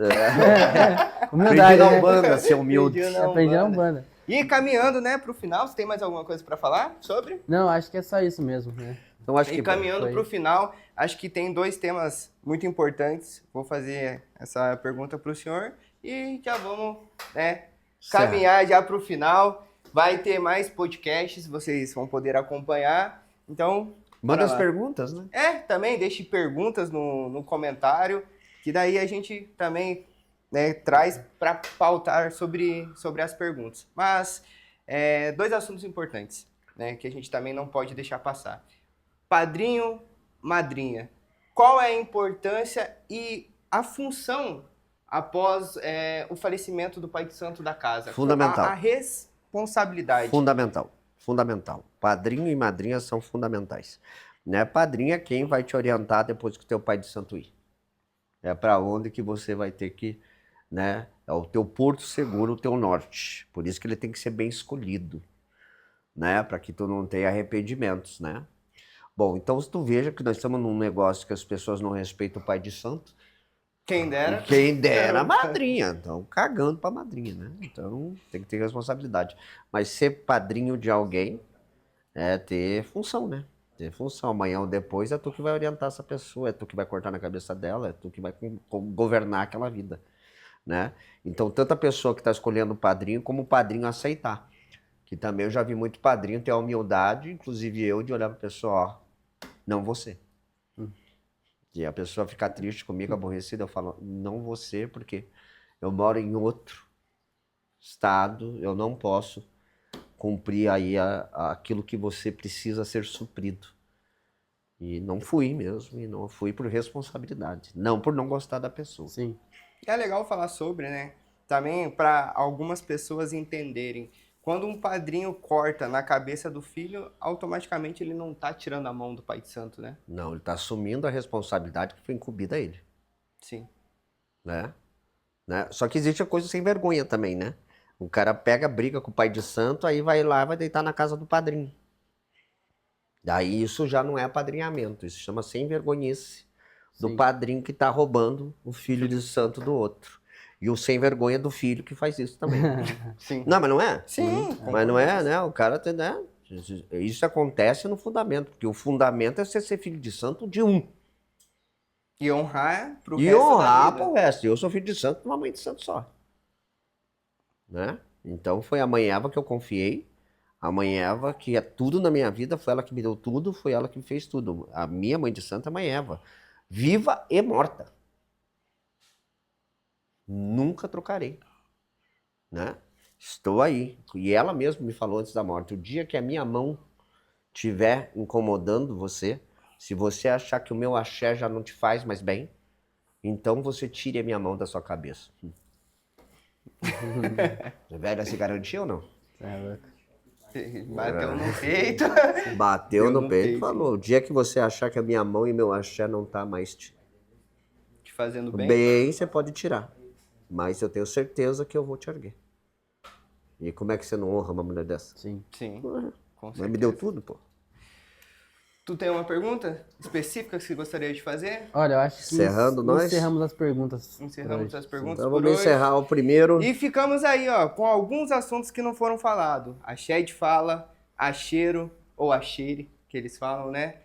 Humildade, Aprendi na né? Umbanda, ser humilde. Aprendi na Aprendi na Umbanda. Umbanda. E caminhando, né, pro final, você tem mais alguma coisa pra falar sobre? Não, acho que é só isso mesmo, né? Então acho E que caminhando foi. pro final, acho que tem dois temas muito importantes. Vou fazer essa pergunta pro senhor e já vamos, né, caminhar já pro final. Vai ter mais podcasts, vocês vão poder acompanhar. Então, manda bora as lá. perguntas, né? Também deixe perguntas no comentário, que daí a gente também, né, traz para pautar sobre as perguntas. Mas dois assuntos importantes, né, que a gente também não pode deixar passar. Padrinho, madrinha. Qual é a importância e a função após o falecimento do pai de santo da casa. Fundamental. A responsabilidade. Fundamental. Padrinho e madrinha são fundamentais. Né? Padrinho é quem vai te orientar depois que o teu pai de santo ir. É para onde que você vai ter que, né? É o teu porto seguro, o teu norte. Por isso que ele tem que ser bem escolhido, né? Para que tu não tenha arrependimentos, né? Bom, então se tu veja que nós estamos num negócio que as pessoas não respeitam o pai de santo, Quem dera. quem dera a madrinha. Então, cagando pra madrinha, né? Então, tem que ter responsabilidade. Mas ser padrinho de alguém é ter função, né? Ter função. Amanhã ou depois é tu que vai orientar essa pessoa, é tu que vai cortar na cabeça dela, é tu que vai governar aquela vida, né? Então, tanto a pessoa que está escolhendo o padrinho, como o padrinho aceitar. Que também eu já vi muito padrinho ter a humildade, inclusive eu, de olhar pra pessoa, ó, não você. E a pessoa ficar triste comigo, aborrecida, eu falo, não você, porque eu moro em outro estado, eu não posso cumprir aí aquilo que você precisa ser suprido. E não fui mesmo, e não fui por responsabilidade, não por não gostar da pessoa. Sim. É legal falar sobre, né? Também para algumas pessoas entenderem. Quando um padrinho corta na cabeça do filho, automaticamente ele não tá tirando a mão do pai de santo, né? Não, ele está assumindo a responsabilidade que foi incumbida a ele, Sim. né? Só que existe a coisa sem vergonha também, né? O cara pega, briga com o pai de santo, aí vai lá e vai deitar na casa do padrinho. Daí isso já não é apadrinhamento, isso chama sem vergonhice do Sim. padrinho que tá roubando o filho de santo do outro. E o sem vergonha do filho que faz isso também. Sim. Não, mas não é? Sim. Mas não é, né? O cara tem, né? Isso acontece no fundamento, porque o fundamento é você ser filho de santo de um. E honrar pro E resto honrar da vida. pro resto. Eu sou filho de santo de uma mãe de santo só. Né? Então foi a mãe Eva que eu confiei. A mãe Eva, que é tudo na minha vida, foi ela que me deu tudo, foi ela que fez tudo. A minha mãe de santo é a mãe Eva. Viva e morta. Nunca trocarei. Né? Estou aí. E ela mesma me falou antes da morte, o dia que a minha mão estiver incomodando você, se você achar que o meu axé já não te faz mais bem, então você tire a minha mão da sua cabeça. Velha se garantiu ou não? Bateu no peito. Bateu Deu no no peito e peito. falou, o dia que você achar que a minha mão e meu axé não tá mais Te fazendo bem. bem, você pode tirar. Mas eu tenho certeza que eu vou te erguer. E como é que você não honra uma mulher dessa? Sim. Sim. Ué, Com mas certeza. me deu tudo, pô. Tu tem uma pergunta específica que você gostaria de fazer? Olha, eu acho que Encerrando nós? encerramos as perguntas. Encerramos por as hoje. perguntas Então por vamos hoje. encerrar o primeiro. E ficamos aí, ó, com alguns assuntos que não foram falados. A Shed fala, Acheiro, ou Acheire, que eles falam, né?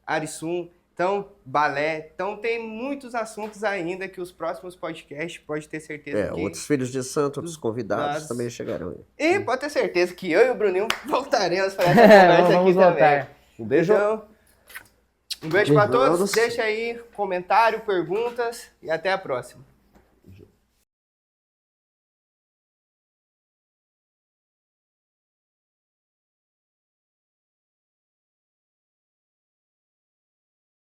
Arisum, então, balé. Então, tem muitos assuntos ainda que os próximos podcasts pode ter certeza que... Outros filhos de santo, outros convidados Convidados. também chegarão. E pode ter certeza que eu e o Bruninho voltaremos para essa conversa Vamos aqui voltar. também. Um beijo. Então, um beijo para todos. Beijos. Deixa aí comentário, perguntas e até a próxima.